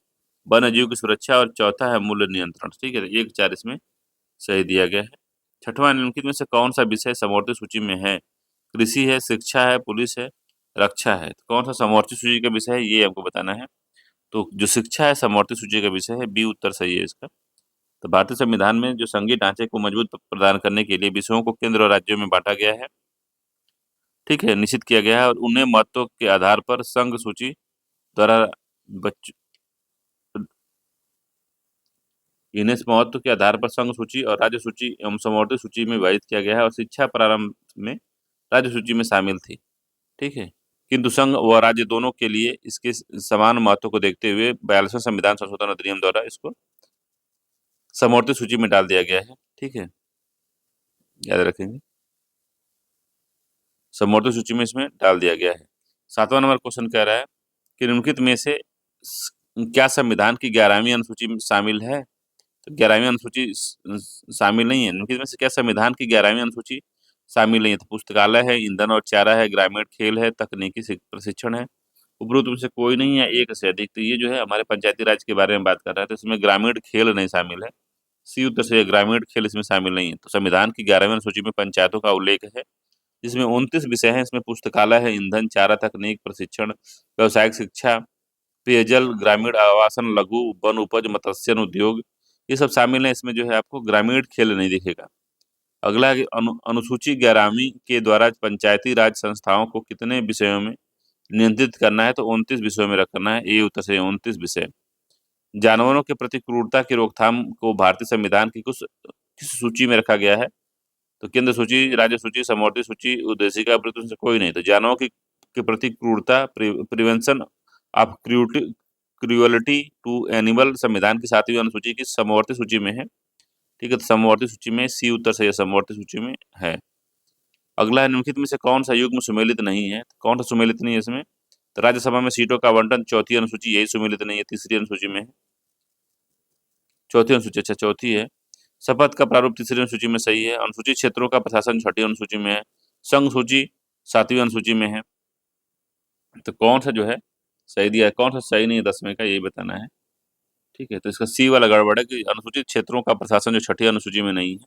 वन्य जीव की सुरक्षा, और चौथा है मूल्य नियंत्रण, ठीक है? 1, 4 इसमें सही दिया गया है। 6वां निम्नलिखित में से कौन सा विषय समवर्ती सूची में है? कृषि है, शिक्षा है, पुलिस है, रक्षा है। तो कौन सा समवर्ती सूची का विषय है ये आपको बताना है। तो जो शिक्षा है समवर्ती सूची का विषय है, बी उत्तर सही है इसका। तो भारतीय संविधान में जो संघीय ढांचे को मजबूत प्रदान करने के लिए विषयों को केंद्र और राज्यों में बाँटा गया है, ठीक है? निश्चित किया गया है, और उन्हें महत्व के आधार पर संघ सूची द्वारा बच इन्हें इस महत्व के आधार पर संघ सूची और राज्य सूची एवं समवर्ती सूची में विभाजित किया गया है और शिक्षा प्रारंभ में राज्य सूची में शामिल थी। ठीक है, किंतु संघ व राज्य दोनों के लिए इसके समान महत्व को देखते हुए 42वें संविधान संशोधन अधिनियम द्वारा इसको समवर्ती सूची में डाल दिया गया है। ठीक है, याद रखेंगे, समवर्ती सूची में इसमें डाल दिया गया है। 7वां नंबर क्वेश्चन कह रहा है कि निम्नलिखित में से क्या संविधान की 11वीं अनुसूची में शामिल है? तो 11वीं अनुसूची शामिल नहीं है। निम्नलिखित में से क्या संविधान की 11वीं अनुसूची शामिल नहीं है? तो पुस्तकालय है, ईंधन और चारा है, ग्रामीण खेल है, तकनीकी प्रशिक्षण है। उपरोक्त में से कोई नहीं है, एक से अधिक। तो ये जो है हमारे पंचायती राज के बारे में बात कर रहा है, तो इसमें ग्रामीण खेल नहीं शामिल है। सी उत्तर से ग्रामीण खेल इसमें शामिल नहीं है। तो संविधान की 11वीं अनुसूची में पंचायतों का उल्लेख है, जिसमें 29 विषय हैं। इसमें पुस्तकालय है, ईंधन, चारा, तकनीक प्रशिक्षण, व्यावसायिक शिक्षा, पेयजल, ग्रामीण आवासन, लघु वन उपज, मत्स्य उद्योग, ये सब शामिल है। इसमें जो है आपको ग्रामीण खेल नहीं दिखेगा। अगला है कि अनुसूची 11वीं के द्वारा पंचायती राज संस्थाओं को कितने विषयों में नियंत्रित करना है? तो 29 विषयों में रखना है। ए उत्तर से 29 विषय। जानवरों के प्रति क्रूरता की रोकथाम को भारतीय संविधान की किस सूची में रखा गया है? तो केंद्र सूची, राज्य सूची, समवर्ती सूची, उद्देशिका, वृत्त से कोई नहीं। तो जानवरों की के प्रति क्रूरता, प्रिवेंशन ऑफ क्रूअलिटी टू एनिमल संविधान की 7वीं अनुसूची की समवर्ती सूची में है। ठीक है, तो समवर्ती सूची में सी उत्तर से समवर्ती सूची में है। अगला है निम्नलिखित में से कौन सा युग्म सुमेलित नहीं है? तो कौन सा सुमेलित नहीं है इसमें? तो राज्यसभा में सीटों का आवंटन 4थी अनुसूची, यही सुमेलित नहीं है, 3री अनुसूची में है। 4थी अनुसूची, अच्छा 4थी है। शपथ का प्रारूप 3री अनुसूची में सही है। अनुसूचित क्षेत्रों का प्रशासन 6ठी अनुसूची में है। संघ सूची 7वीं अनुसूची में है। तो कौन सा जो है सही दिया है, कौन सा सही नहीं है 10वें का, यही बताना है। ठीक है, तो इसका सी वाला गड़बड़ है कि अनुसूचित क्षेत्रों का प्रशासन जो 6ठी अनुसूची में नहीं है।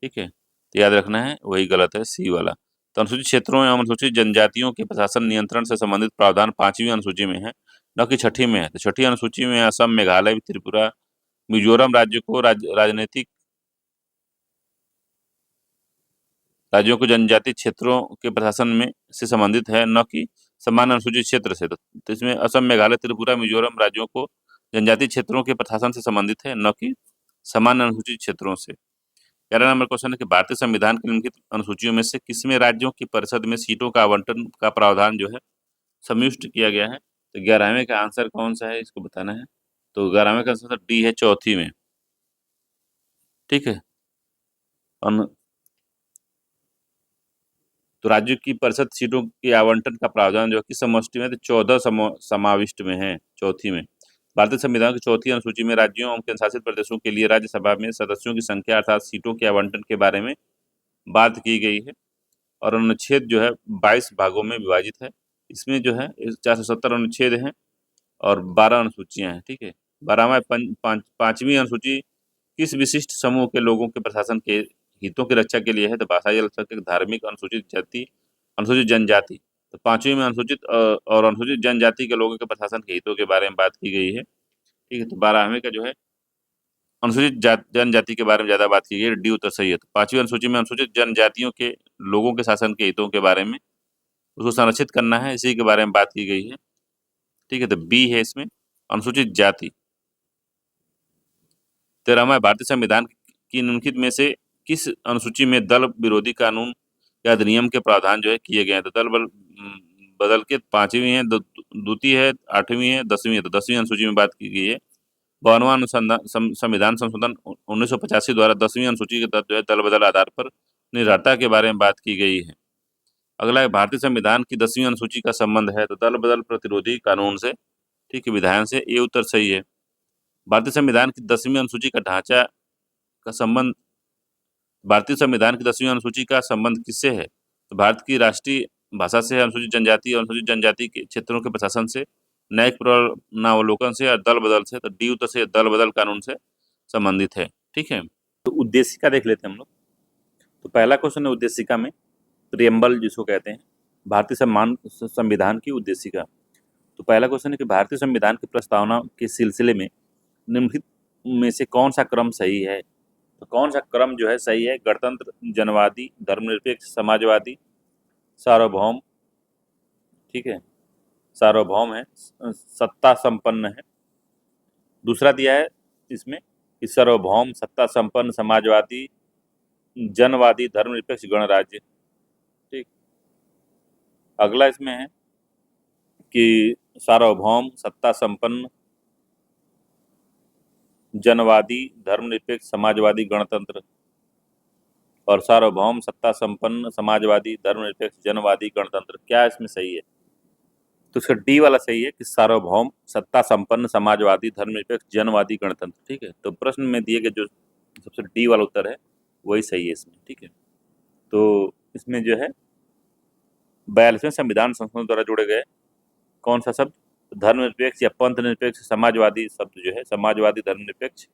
ठीक है, तो याद रखना है, वही गलत है, सी वाला। तो अनुसूचित क्षेत्रों एवं अनुसूचित जनजातियों के प्रशासन नियंत्रण से संबंधित प्रावधान 5वीं अनुसूची में है, न कि 6ठी में है। तो 6ठी अनुसूची में असम, मेघालय, त्रिपुरा, मिजोरम राज्य को राजनीतिक राज्यों को जनजाति क्षेत्रों के प्रशासन में से संबंधित है, न कि समान अनुसूचित क्षेत्र से। तो इसमें असम, मेघालय, त्रिपुरा, मिजोरम राज्यों को जनजाति क्षेत्रों के प्रशासन से संबंधित है, न कि समान अनुसूचित क्षेत्रों से। 11 नंबर क्वेश्चन है कि भारतीय संविधान की निम्नलिखित अनुसूचियों में से किसमें राज्यों की परिषद में सीटों का आवंटन का प्रावधान जो है समाविष्ट किया गया है? तो 11वें का आंसर कौन सा है, इसको बताना है। तो 11वें का आंसर डी है, 4थी में। ठीक है, तो राज्यों की परिषद सीटों के आवंटन का प्रावधान जो कि समष्टि में, तो 14 समाविष्ट में है, 4थी में। भारतीय संविधान की 4थी अनुसूची में राज्यों एवं केंद्र शासित प्रदेशों के लिए राज्यसभा में सदस्यों की संख्या अर्थात सीटों के आवंटन के बारे में बात की गई है। और अनुच्छेद जो है 22 भागों में विभाजित है। इसमें जो है 470 अनुच्छेद हैं और 12 अनुसूचियां हैं। ठीक है, 12वां 5वीं अनुसूची किस विशिष्ट समूह के लोगों के प्रशासन के हितों की रक्षा के लिए है? तो भाषाई, अल्पसंख्यक, धार्मिक, अनुसूचित जाति, अनुसूचित जनजाति। तो 5वीं में अनुसूचित और अनुसूचित जनजाति के लोगों के प्रशासन के हितों के बारे में बात की गई है। ठीक है, तो 12वें का जो है अनुसूचित जनजाति के बारे में ज्यादा बात की गई है, डी उत्तर सही है। तो 5वीं अनुसूची में अनुसूचित जनजातियों के लोगों के शासन के हितों के बारे में उसको संरक्षित करना है, इसी के बारे में बात की गई है। ठीक है, तो बी है इसमें अनुसूचित जाति। 13वां भारतीय संविधान की निम्नलिखित में से किस अनुसूची में दल विरोधी कानून या अधिनियम के प्रावधान जो है किए गए हैं? तो दल बदल के 5वीं है, द्वितीय है, 8वीं है, 10वीं है। तो 10वीं अनुसूची में बात की गई है। 52वां अनुसंधान संविधान संशोधन 1985 द्वारा 10वीं अनुसूची के तहत जो है दल बदल आधार पर निर्भरता के बारे में बात की गई है। अगला है भारतीय संविधान की 10वीं अनुसूची का संबंध है तो दल बदल प्रतिरोधी कानून से। ठीक है, विधायन से, ये उत्तर सही है। भारतीय संविधान की 10वीं अनुसूची का ढांचा का संबंध भारतीय संविधान की 10वीं अनुसूची का संबंध किससे है? तो भारत की राष्ट्रीय भाषा से है, अनुसूचित जनजाति और अनुसूचित जनजाति के क्षेत्रों के प्रशासन से, न्यायिक पुनरावलोकन से और दल बदल से। तो डी उत्तर से दल बदल कानून से संबंधित है। ठीक है, तो उद्देशिका देख लेते हैं हम लोग। तो पहला क्वेश्चन है उद्देशिका में प्रियम्बल जिसको कहते हैं, भारतीय संविधान की उद्देशिका। तो पहला क्वेश्चन है कि भारतीय संविधान की प्रस्तावना के सिलसिले में निम्नलिखित में से कौन सा क्रम सही है? तो कौन सा क्रम जो है सही है? गणतंत्र, जनवादी, धर्मनिरपेक्ष, समाजवादी, सार्वभौम। ठीक है, सार्वभौम है, सत्ता संपन्न है। दूसरा दिया है इसमें कि सार्वभौम सत्ता संपन्न समाजवादी जनवादी धर्मनिरपेक्ष गणराज्य। ठीक। अगला इसमें है कि सार्वभौम सत्ता संपन्न जनवादी धर्मनिरपेक्ष समाजवादी गणतंत्र और सार्वभौम सत्ता संपन्न समाजवादी धर्मनिरपेक्ष जनवादी गणतंत्र। क्या इसमें सही है? तो इसका डी वाला सही है कि सार्वभौम सत्ता संपन्न समाजवादी धर्मनिरपेक्ष जनवादी गणतंत्र। ठीक है, तो प्रश्न में दिए गए जो सबसे डी वाला उत्तर है वही सही है इसमें। ठीक है, तो इसमें जो है 42वें संविधान संशोधन द्वारा जोड़े गए कौन सा शब्द? धर्मनिरपेक्ष या पंथ निरपेक्ष समाजवादी शब्द जो है, समाजवादी धर्मनिरपेक्ष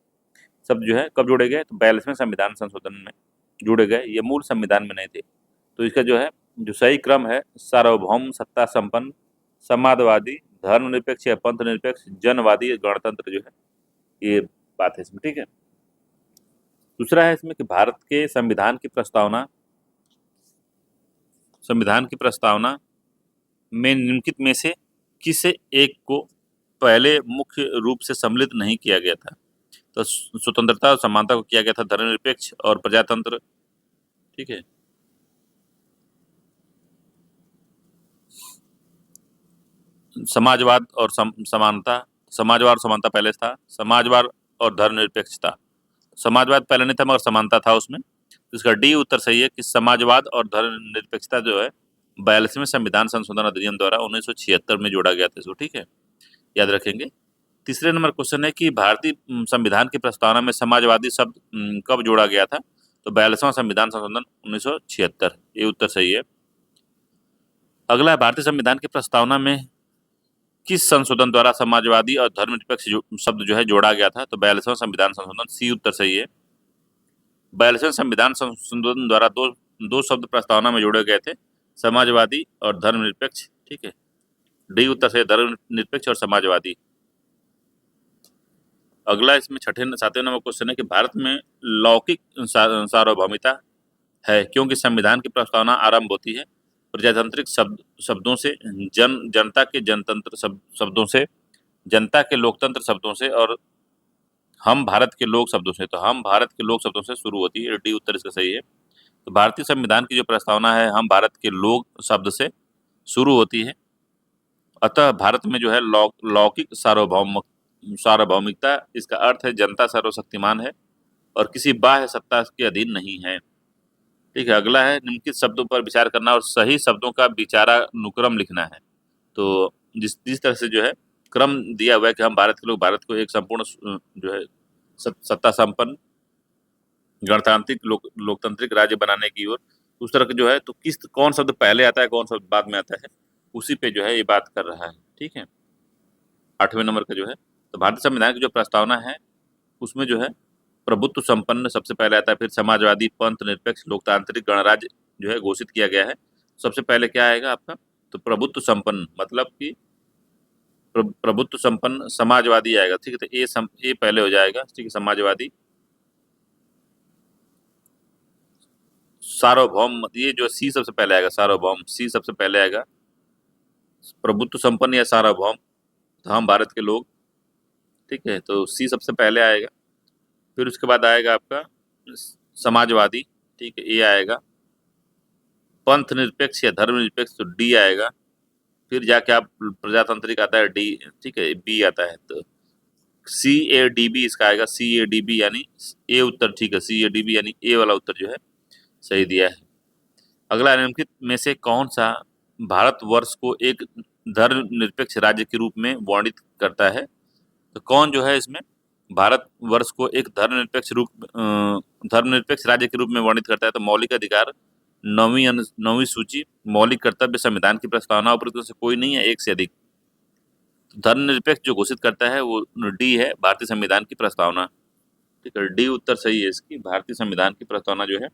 शब्द जो है कब जोड़े गए? तो 42वें संविधान संशोधन में जोड़े गए, ये मूल संविधान में नहीं थे। तो इसका जो है जो सही क्रम है सार्वभौम सत्ता संपन्न समाजवादी धर्मनिरपेक्ष या पंथ निरपेक्ष जनवादी गणतंत्र जो है, ये बात है इसमें। ठीक है, दूसरा है इसमें कि भारत के संविधान की प्रस्तावना में निम्नलिखित में से किस एक को पहले मुख्य रूप से सम्मिलित नहीं किया गया था? तो स्वतंत्रता और समानता को किया गया था धर्मनिरपेक्ष और प्रजातंत्र। ठीक है, समाजवाद और समानता, समाजवाद और समानता पहले था, समाजवाद और धर्मनिरपेक्षता। समाजवाद पहले नहीं था मगर समानता था उसमें। तो इसका डी उत्तर सही है कि समाजवाद और धर्मनिरपेक्षता जो है 42वें संविधान संशोधन अधिनियम द्वारा 1976 में जोड़ा गया था इसको। ठीक है, याद रखेंगे। तीसरे नंबर क्वेश्चन है कि भारतीय संविधान की प्रस्तावना में समाजवादी शब्द कब जोड़ा गया था? तो 42वां संविधान संशोधन 1976, ये उत्तर सही है। अगला है भारतीय संविधान की प्रस्तावना में किस संशोधन द्वारा समाजवादी और धर्मनिरपेक्ष शब्द जो है जोड़ा गया था? तो 42वां संविधान संशोधन, सी उत्तर सही है। 42वें संविधान संशोधन द्वारा दो शब्द प्रस्तावना में जोड़े गए थे, समाजवादी और धर्मनिरपेक्ष। ठीक है, डी उत्तर सही, धर्मनिरपेक्ष और समाजवादी। अगला इसमें 7वें नंबर क्वेश्चन है कि भारत में लौकिक सार्वभौमिकता है क्योंकि संविधान की प्रस्तावना आरंभ होती है प्रजातांत्रिक शब्दों से, जनता के जनतंत्र शब्दों से, जनता के लोकतंत्र शब्दों से और हम भारत के लोक शब्दों से। तो हम भारत के लोक शब्दों से शुरू होती है, डी उत्तर इसका सही है। तो भारतीय संविधान की जो प्रस्तावना है हम भारत के लोक शब्द से शुरू होती है। अतः भारत में जो है लौकिक सार्वभौमिकता, इसका अर्थ है जनता सर्वशक्तिमान है और किसी बाह्य सत्ता के अधीन नहीं है। ठीक है, अगला है निम्नलिखित शब्दों पर विचार करना और सही शब्दों का विचारानुक्रम लिखना है। तो जिस तरह से जो है क्रम दिया हुआ है कि हम भारत के लोग भारत को एक संपूर्ण जो है सत्ता संपन्न गणतांत्रिक लोकतांत्रिक राज्य बनाने की ओर, उस तरह के जो है तो कौन शब्द पहले आता है कौन शब्द बाद में आता है, उसी पे जो है ये बात कर रहा है। ठीक है, 8वें नंबर का जो है तो भारतीय संविधान की जो प्रस्तावना है उसमें जो है प्रभुत्व संपन्न सबसे पहले आता है, फिर समाजवादी पंथ निरपेक्ष लोकतांत्रिक गणराज्य जो है घोषित किया गया है। सबसे पहले क्या आएगा आपका? तो प्रभुत्व संपन्न, मतलब कि प्रभुत्व संपन्न समाजवादी आएगा। ठीक है, तो ये पहले हो जाएगा। ठीक है, समाजवादी। सार्वभौम, ये जो सी सबसे पहले आएगा, सार्वभौम सी सबसे पहले आएगा। प्रभुत्व संपन्न या सार्वभौम, तो हम भारत के लोग। ठीक है, तो सी सबसे पहले आएगा। फिर उसके बाद आएगा आपका समाजवादी। ठीक है, ए आएगा। पंथ निरपेक्ष या धर्मनिरपेक्ष, तो डी आएगा। फिर जाके आप प्रजातांत्रिक आता है, डी। ठीक है, बी आता है, तो CADB इसका आएगा, CADB यानी ए उत्तर। ठीक है, CADB यानी ए वाला उत्तर जो है सही दिया है। अगला निम्नलिखित में से कौन सा भारतवर्ष को एक धर्मनिरपेक्ष राज्य के रूप में वर्णित करता है? तो कौन जो है इसमें भारतवर्ष को एक धर्मनिरपेक्ष राज्य के रूप में वर्णित करता है? तो मौलिक अधिकार, 9वीं सूची, मौलिक कर्तव्य, संविधान की प्रस्तावना, उपरोक्त से कोई नहीं है, एक से अधिक। धर्मनिरपेक्ष जो घोषित करता है वो डी है, भारतीय संविधान की प्रस्तावना। ठीक है, डी उत्तर सही है इसकी। भारतीय संविधान की प्रस्तावना जो है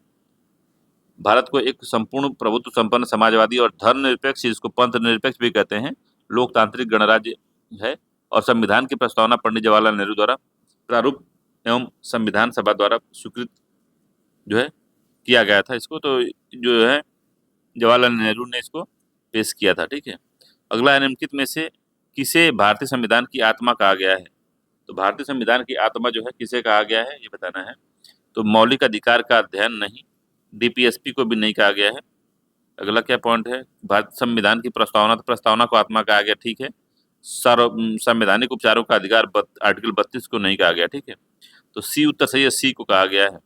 भारत को एक संपूर्ण प्रभुत्व संपन्न समाजवादी और धर्मनिरपेक्ष, जिसको पंथ निरपेक्ष भी कहते हैं, लोकतांत्रिक गणराज्य है। और संविधान की प्रस्तावना पंडित जवाहरलाल नेहरू द्वारा प्रारूप एवं संविधान सभा द्वारा स्वीकृत जो है किया गया था इसको। तो जो है जवाहरलाल नेहरू ने इसको पेश किया था। ठीक है, अगला है निम्नलिखित में से किसे भारतीय संविधान की आत्मा कहा गया है? तो तो भारतीय संविधान की आत्मा जो है किसे कहा गया है, ये बताना है। तो मौलिक अधिकार का अध्ययन नहीं, डीपीएसपी को भी नहीं कहा गया है। अगला क्या पॉइंट है, भारत संविधान की प्रस्तावना, तो प्रस्तावना को आत्मा कहा गया, ठीक है। संवैधानिक उपचारों का अधिकार आर्टिकल 32 को नहीं कहा गया, ठीक है। तो सी उत्तर सही है, सी को कहा गया है।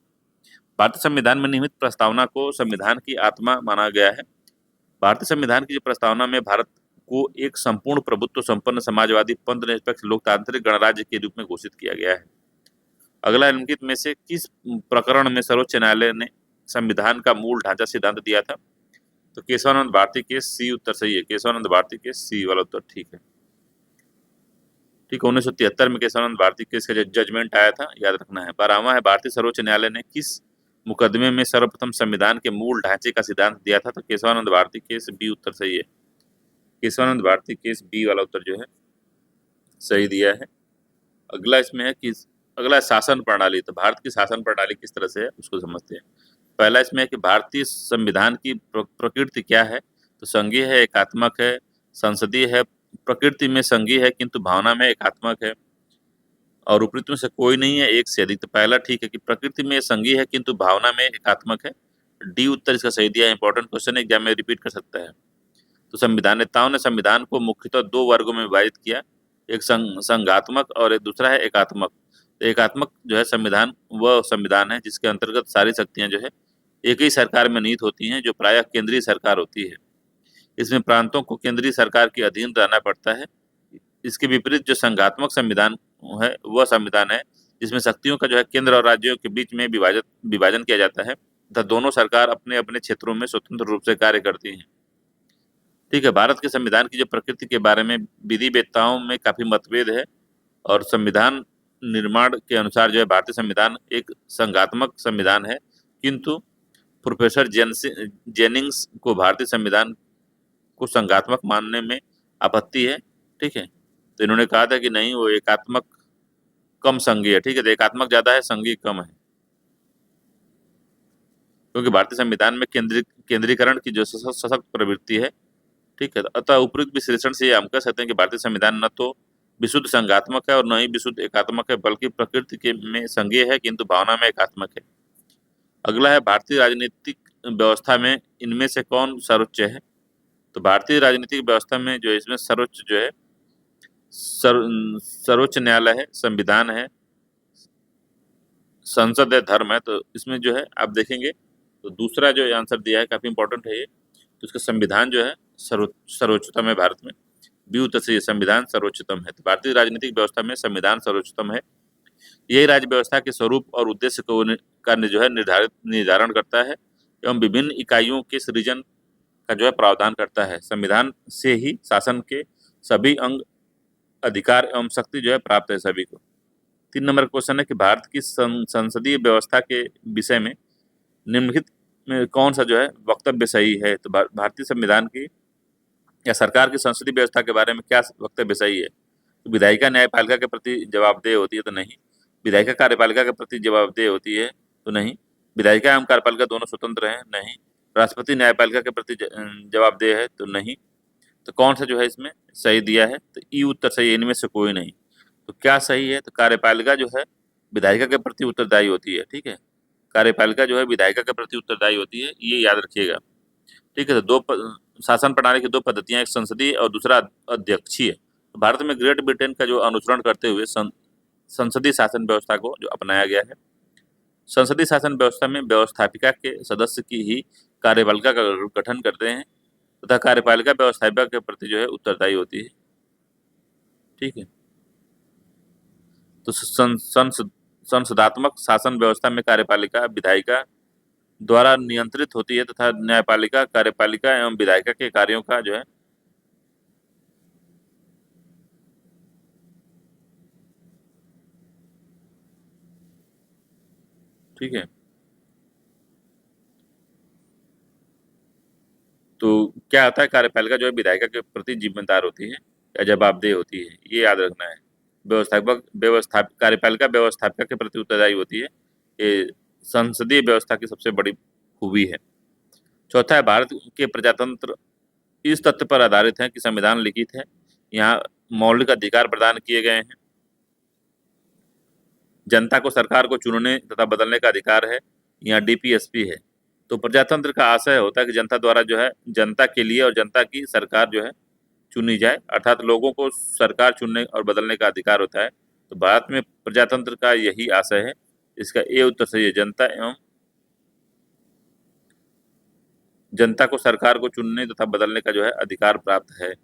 भारतीय संविधान में निहित प्रस्तावना को संविधान की आत्मा माना गया है। भारतीय संविधान की जो प्रस्तावना में भारत को एक संपूर्ण प्रभुत्व संपन्न समाजवादी पंथ निरपेक्ष लोकतांत्रिक गणराज्य के रूप में घोषित किया गया है। अगला निम्नलिखित में से किस प्रकरण में सर्वोच्च न्यायालय ने संविधान का मूल ढांचा सिद्धांत दिया था? तो केशवानंद भारती केस, सी उत्तर सही है, केशवानंद भारती केस, सी वाला उत्तर ठीक है। ठीक है, 1973 में केशवानंद भारती केस का जजमेंट आया था, याद रखना है। 12वां है, भारतीय सर्वोच्च न्यायालय ने किस मुकदमे में सर्वप्रथम संविधान के मूल ढांचे का सिद्धांत दिया था? तो केशवानंद भारती केस, बी उत्तर सही है, केशवानंद भारती केस, बी वाला उत्तर जो है सही दिया है। अगला इसमें है कि अगला शासन प्रणाली, तो भारत की शासन प्रणाली किस तरह से है उसको समझते हैं। पहला इसमें है कि भारतीय संविधान की प्रकृति क्या है? तो संघीय है, एकात्मक है, संसदीय है, प्रकृति में संघीय है किंतु भावना में एकात्मक है, और उपयुक्त में से कोई नहीं है, एक से अधिक। तो पहला ठीक है कि प्रकृति में संघीय है किंतु भावना में एकात्मक है, डी उत्तर इसका सही दिया है। इंपॉर्टेंट क्वेश्चन है, एग्जाम में रिपीट कर सकता है। तो संविधान नेताओं ने संविधान को मुख्यतः दो वर्गों में विभाजित किया, एक संघात्मक और एक दूसरा है एकात्मक। तो एकात्मक जो है संविधान, वह संविधान है जिसके अंतर्गत सारी शक्तियां जो है एक ही सरकार में निहित होती हैं, जो प्रायः केंद्रीय सरकार होती है। इसमें प्रांतों को केंद्रीय सरकार के अधीन रहना पड़ता है। इसके विपरीत जो संघात्मक संविधान है वह संविधान है जिसमें शक्तियों का जो है केंद्र और राज्यों के बीच में विभाजन किया जाता है तथा दोनों सरकार अपने अपने क्षेत्रों में स्वतंत्र रूप से कार्य करती हैं। ठीक है, भारत के संविधान की जो प्रकृति के बारे में विधि वेत्ताओं में काफी मतभेद है, और संविधान निर्माण के अनुसार जो है भारतीय संविधान एक संघात्मक संविधान है, किंतु प्रोफेसर जेनिंग्स को भारतीय संविधान को संघात्मक मानने में आपत्ति है। ठीक है, तो इन्होंने कहा था कि नहीं, वो एकात्मक कम संघीय है। ठीक है, तो एकात्मक ज्यादा है, संघीय कम है, क्योंकि भारतीय संविधान में केंद्रीकरण की जो सशक्त प्रवृत्ति है। ठीक है, अतः उपयुक्त विश्लेषण से हम कह सकते हैं कि भारतीय संविधान न तो विशुद्ध संघात्मक है और न ही विशुद्ध एकात्मक है, बल्कि प्रकृति के में संघीय है किंतु भावना में एकात्मक है। अगला है, भारतीय राजनीतिक व्यवस्था में इनमें से कौन सर्वोच्च है? तो भारतीय राजनीतिक व्यवस्था में जो है इसमें सर्वोच्च जो है सर्वोच्च न्यायालय है, संविधान है, संसद है, धर्म है। तो इसमें जो है आप देखेंगे तो दूसरा जो आंसर दिया है काफी इंपॉर्टेंट है ये, तो इसका संविधान जो है सर्वोच्चतम है भारत में, बी उत्तर से संविधान सर्वोच्चतम है। तो भारतीय राजनीतिक व्यवस्था में संविधान सर्वोच्चतम है। यही राज्य व्यवस्था के स्वरूप और उद्देश्य को का जो है निर्धारण करता है एवं विभिन्न इकाइयों के सृजन का जो है प्रावधान करता है। संविधान से ही शासन के सभी अंग, अधिकार एवं शक्ति जो है प्राप्त है सभी को। 3 नंबर क्वेश्चन है कि भारत की संसदीय व्यवस्था के विषय में निम्नलिखित में कौन सा जो है वक्तव्य सही है? तो भारतीय संविधान की या सरकार की संसदीय व्यवस्था के बारे में क्या वक्तव्य सही है? तो विधायिका न्यायपालिका के प्रति जवाबदेह होती है, तो नहीं। विधायिका कार्यपालिका के प्रति जवाबदेह होती है, तो नहीं। विधायिका एवं कार्यपालिका दोनों स्वतंत्र हैं, नहीं। राष्ट्रपति न्यायपालिका के प्रति जवाबदेह है, तो नहीं। तो कौन सा जो है इसमें सही दिया है? तो ई उत्तर सही है, इनमें से कोई नहीं। तो क्या सही है? तो कार्यपालिका जो है विधायिका के प्रति उत्तरदायी होती है। ठीक है, कार्यपालिका जो है विधायिका के प्रति उत्तरदायी होती है, ये याद रखिएगा। ठीक है, तो शासन प्रणाली की दो पद्धतियां, एक संसदीय और दूसरा अध्यक्षीय। तो भारत में ग्रेट ब्रिटेन का जो अनुसरण करते हुए संसदीय शासन व्यवस्था को जो अपनाया गया है। संसदीय शासन व्यवस्था में व्यवस्थापिका के सदस्य की ही कार्यपालिका का गठन करते हैं तथा कार्यपालिका व्यवस्थापिका के प्रति जो है उत्तरदायी होती है। ठीक है, तो संसदात्मक शासन व्यवस्था में कार्यपालिका विधायिका द्वारा नियंत्रित होती है तथा न्यायपालिका कार्यपालिका एवं विधायिका के कार्यों का जो है ठीक है, तो क्या होता है, कार्यपालिका जो है विधायिका के प्रति जिम्मेदार होती है या जवाबदेह होती है, ये याद रखना है। कार्यपालिका व्यवस्थापिका के प्रति उत्तरदायी होती है, ये संसदीय व्यवस्था की सबसे बड़ी खूबी है। चौथा है, भारत के प्रजातंत्र इस तथ्य पर आधारित है कि संविधान लिखित है, यहाँ मौलिक अधिकार प्रदान किए गए हैं। जनता को सरकार को चुनने तथा बदलने का अधिकार है, यहाँ डीपीएसपी है। तो प्रजातंत्र का आशय होता है कि जनता द्वारा जो है जनता के लिए और जनता की सरकार जो है चुनी जाए, अर्थात लोगों को सरकार चुनने और बदलने का अधिकार होता है। तो भारत में प्रजातंत्र का यही आशय है। इसका ए उत्तर सही है, जनता को सरकार को चुनने तथा बदलने का जो है अधिकार प्राप्त है।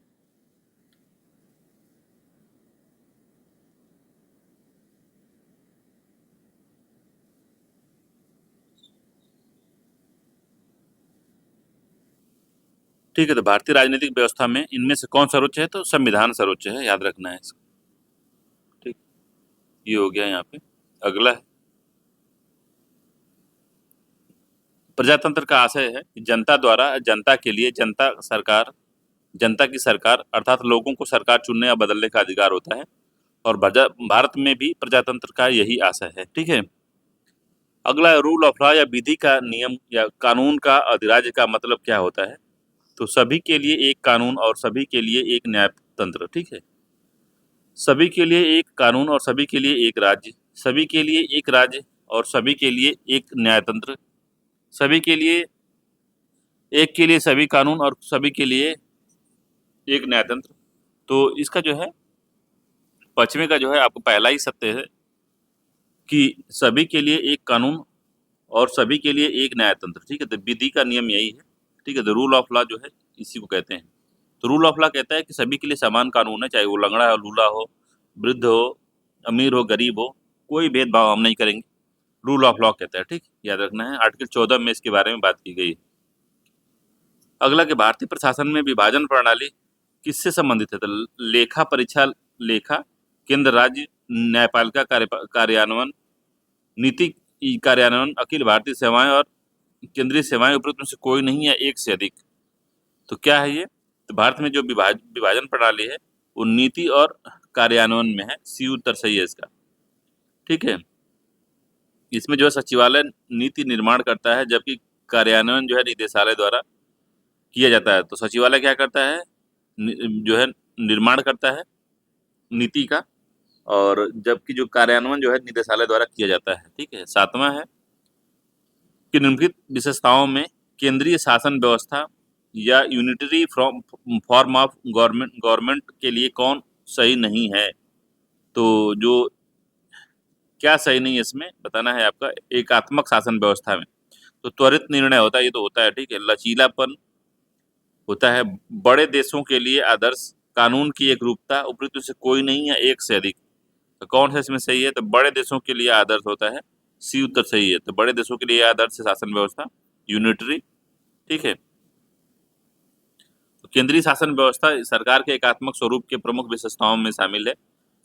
ठीक है, तो भारतीय राजनीतिक व्यवस्था में इनमें से कौन सर्वोच्च है? तो संविधान सर्वोच्च है, याद रखना है इसको। ठीक, ये हो गया यहाँ पे। अगला है, प्रजातंत्र का आशय है कि जनता द्वारा जनता के लिए जनता की सरकार अर्थात लोगों को सरकार चुनने या बदलने का अधिकार होता है, और भारत में भी प्रजातंत्र का यही आशय है। ठीक है, अगला रूल ऑफ लॉ या विधि का नियम या कानून का अधिराज्य का मतलब क्या होता है? तो सभी के लिए एक कानून और सभी के लिए एक न्यायतंत्र। ठीक है, सभी के लिए एक कानून और सभी के लिए एक राज्य, सभी के लिए एक राज्य और सभी के लिए एक न्यायतंत्र, सभी के लिए एक के लिए सभी कानून और सभी के लिए एक न्यायतंत्र। तो इसका जो है पश्चिमी का जो है आपको पहला ही सत्य है कि सभी के लिए एक कानून और सभी के लिए एक न्यायतंत्र। ठीक है, तो विधि का नियम यही है। ठीक है, तो रूल ऑफ लॉ जो है इसी को कहते हैं। तो रूल ऑफ लॉ कहता है कि सभी के लिए समान कानून है, चाहे वो लंगड़ा हो, लूला हो, वृद्ध हो, अमीर हो, गरीब हो, कोई भेदभाव हम नहीं करेंगे। रूल ऑफ लॉ कहता है। ठीक, याद रखना है, आर्टिकल 14 में इसके बारे में बात की गई है। अगला कि भारतीय प्रशासन में विभाजन प्रणाली किससे संबंधित है? तो लेखा परीक्षा, लेखा, केंद्र राज्य न्यायपालिका कार्यान्वयन, नीति कार्यान्वयन, अखिल भारतीय सेवाएं और केंद्रीय सेवाएं, उपरोक्त में से कोई नहीं या एक से अधिक। तो क्या है ये? तो भारत में जो विभाजन प्रणाली है वो नीति और कार्यान्वयन में है। सी उत्तर सही है इसका। ठीक है, इसमें जो है सचिवालय नीति निर्माण करता है, जबकि कार्यान्वयन जो है निदेशालय द्वारा किया जाता है। तो सचिवालय क्या करता है? जो है निर्माण करता है नीति का, और जबकि जो कार्यान्वयन जो है निदेशालय द्वारा किया जाता है। ठीक है, सातवां है कि निम्नलिखित विशेषताओं में केंद्रीय शासन व्यवस्था या यूनिटरी फॉर्म ऑफ गवर्नमेंट के लिए कौन सही नहीं है? तो जो क्या सही नहीं है इसमें बताना है आपका। एकात्मक शासन व्यवस्था में तो त्वरित निर्णय होता है, ये तो होता है। ठीक है, लचीलापन होता है, बड़े देशों के लिए आदर्श, कानून की एकरूपता, उपयुक्त से कोई नहीं या एक से अधिक। तो कौन सा इसमें सही है? तो बड़े देशों के लिए आदर्श होता है। सी उत्तर सही है। तो बड़े देशों के लिए आदर्श शासन व्यवस्था यूनिटरी। ठीक है, तो केंद्रीय शासन व्यवस्था सरकार के एकात्मक स्वरूप के प्रमुख विशेषताओं में शामिल है।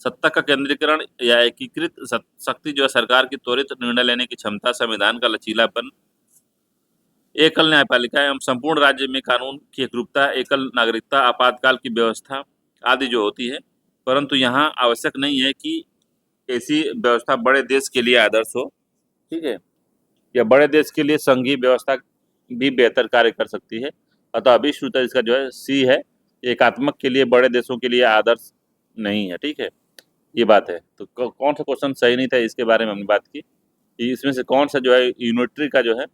सत्ता का केंद्रीकरण या एकीकृत शक्ति जो है, सरकार की त्वरित निर्णय लेने की क्षमता, संविधान का लचीलापन, एकल न्यायपालिका एवं संपूर्ण राज्य में कानून की एकरूपता, एकल नागरिकता, आपातकाल की व्यवस्था आदि जो होती है। परंतु यहाँ आवश्यक नहीं है कि ऐसी व्यवस्था बड़े देश के लिए आदर्श हो। ठीक है, या बड़े देश के लिए संघीय व्यवस्था भी बेहतर कार्य कर सकती है। अतः अभिष्ट उत्तर इसका जो है सी है, एकात्मक के लिए बड़े देशों के लिए आदर्श नहीं है। ठीक है, ये बात है। तो कौन सा क्वेश्चन सही नहीं था इसके बारे में हमने बात की। इसमें से कौन सा जो है यूनिटरी का जो है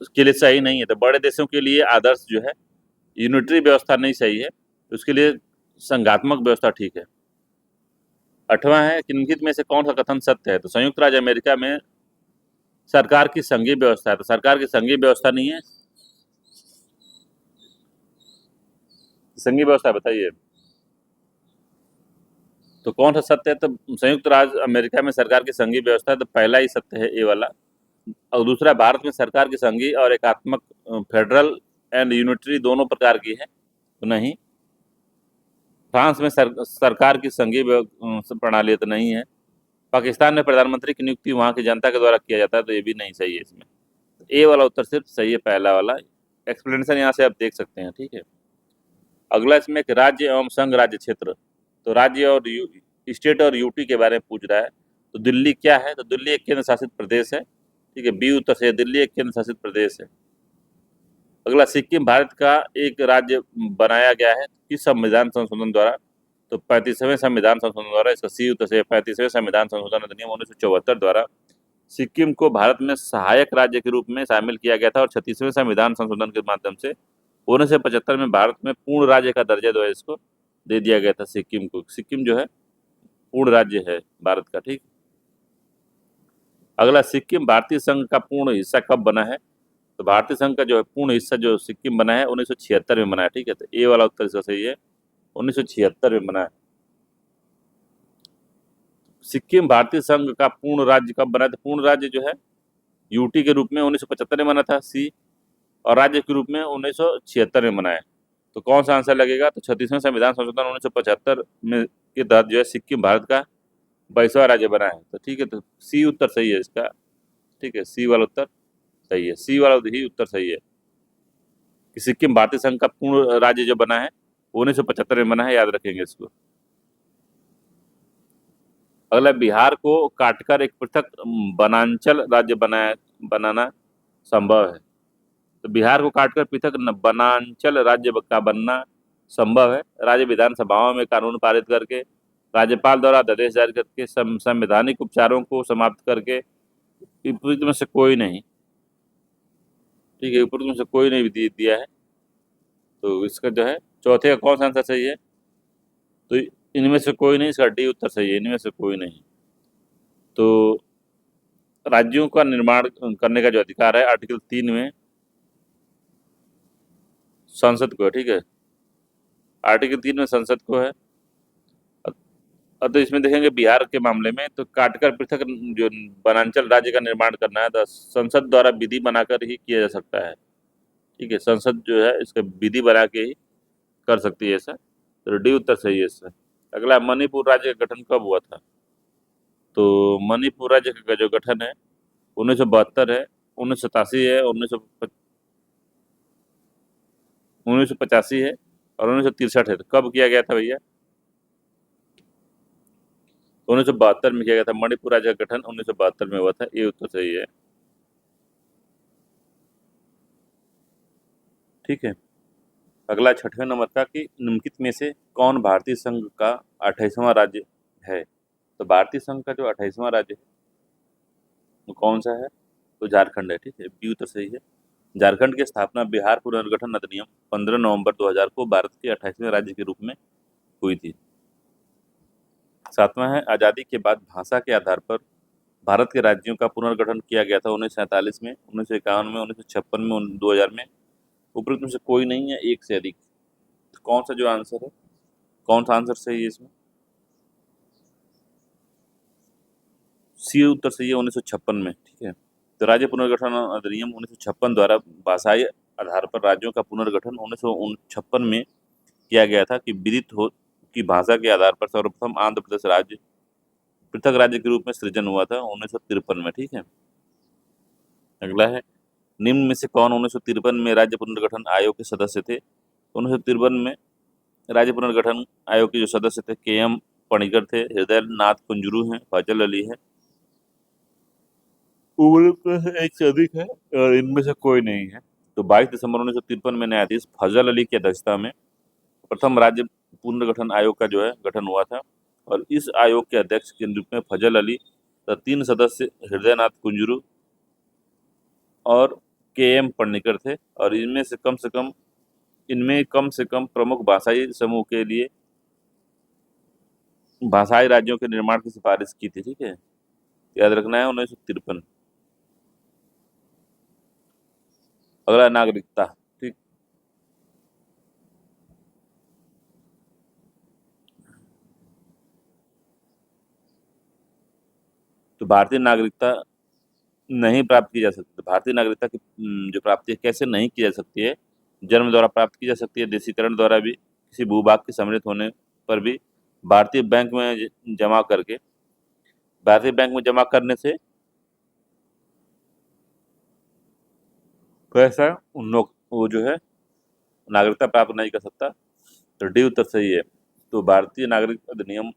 उसके लिए सही नहीं है? तो बड़े देशों के लिए आदर्श जो है यूनिटरी व्यवस्था नहीं सही है, उसके लिए संघात्मक व्यवस्था ठीक है। आठवां है कि निम्नलिखित में से कौन सा कथन सत्य है? तो संयुक्त राज्य अमेरिका में सरकार की संघीय व्यवस्था है। तो सरकार की संघीय व्यवस्था नहीं है, संघीय व्यवस्था बताइए। तो कौन सा सत्य है? तो संयुक्त राज्य अमेरिका में सरकार की संघीय व्यवस्था है, तो पहला ही सत्य है, ए वाला। और दूसरा, भारत में सरकार की संघीय और एकात्मक फेडरल एंड यूनिटरी दोनों प्रकार की है, तो नहीं। फ्रांस में सरकार की संघीय प्रणाली तो नहीं है। पाकिस्तान में प्रधानमंत्री की नियुक्ति वहाँ की जनता के द्वारा किया जाता है, तो ये भी नहीं सही है इसमें। ए वाला उत्तर सिर्फ सही है, पहला वाला। एक्सप्लेनेशन यहाँ से आप देख सकते हैं। ठीक है, अगला इसमें एक राज्य एवं संघ राज्य क्षेत्र। तो राज्य और स्टेट और यूटी के बारे में पूछ रहा है। तो दिल्ली क्या है? तो दिल्ली एक केंद्र शासित प्रदेश है। ठीक है, बी उत्तर से दिल्ली एक केंद्र शासित प्रदेश है। अगला, सिक्किम भारत का एक राज्य बनाया गया है किस संविधान संशोधन द्वारा? तो 35वें संविधान संशोधन द्वारा इसका सी उत्तर सही है। 35वें संविधान संशोधन अधिनियम 1974 द्वारा सिक्किम को भारत में सहायक राज्य के रूप में शामिल किया गया था और 36वें संविधान संशोधन के माध्यम से 1975 में भारत में पूर्ण राज्य का दर्जा जो है इसको दे दिया गया था सिक्किम को। सिक्किम जो है पूर्ण राज्य है भारत का। ठीक, अगला, सिक्किम भारतीय संघ का पूर्ण हिस्सा कब बना है? तो भारतीय संघ का जो है पूर्ण हिस्सा जो सिक्किम बना है 1976 में बना है। ठीक है, तो ए वाला उत्तर इसका सही है, 1976 में बना है। सिक्किम भारतीय संघ का पूर्ण राज्य कब बना? तो पूर्ण राज्य जो है यूटी के रूप में 1975 में बना था सी, और राज्य के रूप में 1976 में बना है। तो कौन सा आंसर लगेगा? तो 36वें संविधान संशोधन 1975 में के तहत जो है सिक्किम भारत का 22वां राज्य बना है। तो ठीक है, तो सी उत्तर सही है इसका। ठीक है, सी वाला उत्तर सही है, सी वाला ही उत्तर सही है कि सिक्किम भारतीय संघ का पूर्ण राज्य जो बना है 1975 में बना है, याद रखेंगे इसको। अगला, बिहार को काटकर एक पृथक वनांचल राज्य बनाना संभव है। तो बिहार को काटकर पृथक वनांचल राज्य का बनना संभव है राज्य विधानसभाओं में कानून पारित करके, राज्यपाल द्वारा अध्यादेश जारी करके, संवैधानिक उपचारों को समाप्त करके, उपयुक्त में से कोई नहीं। ठीक है, उपयुक्त में से कोई नहीं दिया है। तो इसका जो है चौथे का कौन सा आंसर सही है? तो इनमें से कोई नहीं, इसका डी उत्तर सही है, इनमें से कोई नहीं। तो राज्यों का निर्माण करने का जो अधिकार है आर्टिकल 3 में संसद को है। ठीक है, आर्टिकल 3 में संसद को है। तो इसमें देखेंगे बिहार के मामले में तो काटकर पृथक जो वनांचल राज्य का निर्माण करना है तो संसद द्वारा विधि बनाकर ही किया जा सकता है। ठीक है, संसद जो है इसका विधि बना के ही कर सकती है ऐसा। तो डी उत्तर सही है इसका। अगला, मणिपुर राज्य का गठन कब हुआ था? तो मणिपुर राज्य का जो गठन है 1972 है, 1987 है, 1985 है और 1963 है। तो कब किया गया था भैया? 1972 में किया गया था। मणिपुर राज्य का गठन 1972 में हुआ था, ये उत्तर सही है। ठीक है, अगला 6वें नंबर का कि निम्नलिखित में से कौन भारतीय संघ का 28वां राज्य है? तो भारतीय संघ का जो 28वां राज्य है वो कौन सा है? तो झारखंड है। ठीक है, बी उत्तर सही है। झारखंड की स्थापना बिहार पुनर्गठन अधिनियम 15 नवंबर 2000 को भारत के 28वें राज्य के रूप में हुई थी। 7वां है, आज़ादी के बाद भाषा के आधार पर भारत के राज्यों का पुनर्गठन किया गया था 1947 में, 1951 में, 1956 में, 2000 में। उपरोक्त में से कोई नहीं है, एक से अधिक। तो कौन सा जो आंसर है, कौन सा आंसर सही है इसमें? सी उत्तर सही है, 1956 में। ठीक है, तो राज्य पुनर्गठन अधिनियम 1956 द्वारा भाषाई आधार पर राज्यों का पुनर्गठन 1956 में किया गया था कि विदित हो कि भाषा के आधार पर सर्वप्रथम आंध्र प्रदेश राज्य पृथक राज्य के रूप में सृजन हुआ था 1953 में। ठीक है, अगला है, निम्न में से कौन 1953 में राज्य पुनर्गठन आयोग के सदस्य थे? 1953 में राज्य पुनर्गठन आयोग के जो सदस्य थे के.एम. पणिकर थे, हृदय नाथ कुंजरू हैं, फजल अली है। एक से अधिक है और इनमें से कोई नहीं है। तो 22 दिसंबर 1953 में न्यायाधीश फजल अली की अध्यक्षता में प्रथम राज्य पुनर्गठन आयोग का जो है गठन हुआ था और इस आयोग के अध्यक्ष के रूप में फजल अली तथा 3 सदस्य हृदयनाथ कुंजरू और के.एम. पणिकर थे और इनमें कम से कम प्रमुख भाषाई समूह के लिए भाषाई राज्यों के निर्माण की सिफारिश की थी। ठीक है, याद रखना है 1953। अगला, नागरिकता। ठीक, तो भारतीय नागरिकता नहीं प्राप्त की जा सकती। तो भारतीय नागरिकता की जो प्राप्ति है कैसे नहीं की जा सकती है? जन्म द्वारा प्राप्त की जा सकती है, देशीकरण द्वारा भी, किसी भूभाग के सम्मिलित होने पर भी, भारतीय बैंक में जमा करके, भारतीय बैंक में जमा करने से पैसा वो जो है नागरिकता प्राप्त नहीं कर सकता। तो डी उत्तर सही है। तो भारतीय नागरिक अधिनियम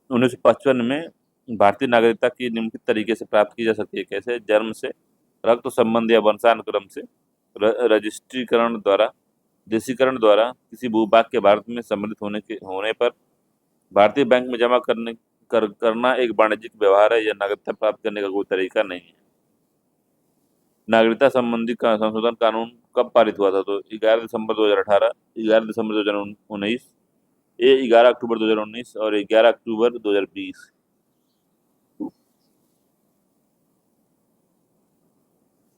1955 में भारतीय नागरिकता की निम्नलिखित तरीके से प्राप्त की जा सकती है। कैसे? जन्म से, रक्त संबंध या वंशानुक्रम से, रजिस्ट्रीकरण द्वारा, देशीकरण द्वारा, किसी भूभाग के भारत में सम्मिलित होने पर, भारतीय बैंक में जमा करना एक वाणिज्यिक व्यवहार है, यह नागरिकता प्राप्त करने का कोई तरीका नहीं है। नागरिकता संबंधी संशोधन कानून कब पारित हुआ था? तो 11 दिसंबर 2018, 11 दिसंबर 2019, ये 11 अक्टूबर 2019 और 11 अक्टूबर 2020।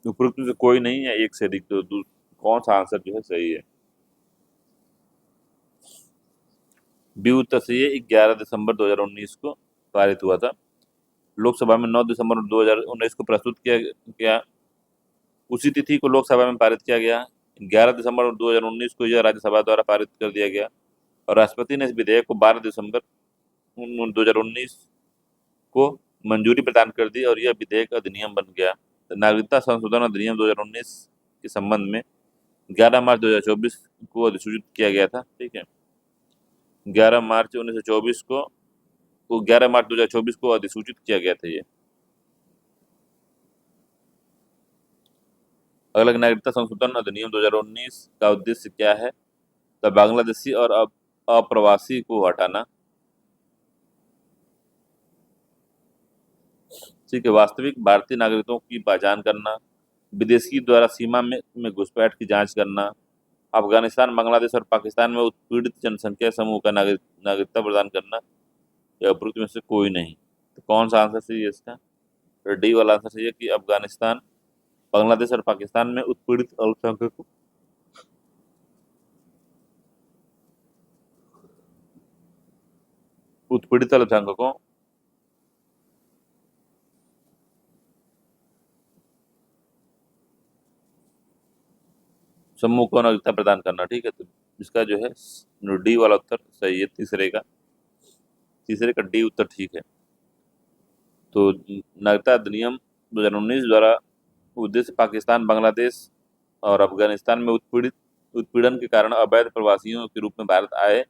उपरोक्त में से कोई नहीं है, एक से अधिक, तो कौन सा आंसर जो है सही है? बी उत्तर सही है, 11 दिसंबर 2019 को पारित हुआ था। लोकसभा में 9 दिसंबर 2019 को प्रस्तुत किया गया। उसी तिथि को लोकसभा में पारित किया गया। 11 दिसंबर 2019 को यह राज्यसभा द्वारा पारित कर दिया गया और राष्ट्रपति ने इस विधेयक को 12 दिसंबर 2019 को मंजूरी प्रदान कर दी और यह विधेयक अधिनियम बन गया। तो नागरिकता संशोधन अधिनियम 2019 के संबंध में 11 मार्च 2024 को अधिसूचित किया गया था। ठीक है, 11 मार्च 2024 को अधिसूचित किया गया था ये। अगला, नागरिकता संशोधन अधिनियम 2019 का उद्देश्य क्या है? तो बांग्लादेशी और अप्रवासी को हटाना। ठीक है, वास्तविक भारतीय नागरिकों की पहचान करना, विदेशी द्वारा सीमा में घुसपैठ की जांच करना, अफगानिस्तान, बांग्लादेश और पाकिस्तान में उत्पीड़ित जनसंख्या समूह का नागरिकता प्रदान करना, या उपरोक्त में से कोई नहीं। तो कौन सा आंसर सही है इसका? तो डी वाला आंसर सही है कि अफगानिस्तान, बांग्लादेश और पाकिस्तान में उत्पीड़ित अल्पसंख्यकों समूह को नागरिकता प्रदान करना। ठीक है, तो इसका जो है डी वाला उत्तर सही है, तीसरे का डी उत्तर ठीक है। तो नागरिकता अधिनियम 2019 द्वारा उद्देश्य पाकिस्तान, बांग्लादेश और अफगानिस्तान में उत्पीड़न के कारण अवैध प्रवासियों के रूप में भारत आए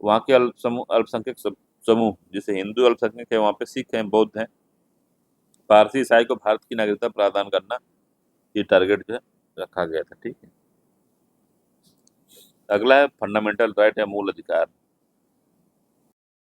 वहाँ के अल्पसंख्यक समूह, जैसे हिंदू अल्पसंख्यक है, वहाँ पे सिख हैं, बौद्ध हैं, पारसी, ईसाई को भारत की नागरिकता प्रदान करना, ये टारगेट जो है रखा गया था। ठीक है, अगला है फंडामेंटल राइट या मूल अधिकार।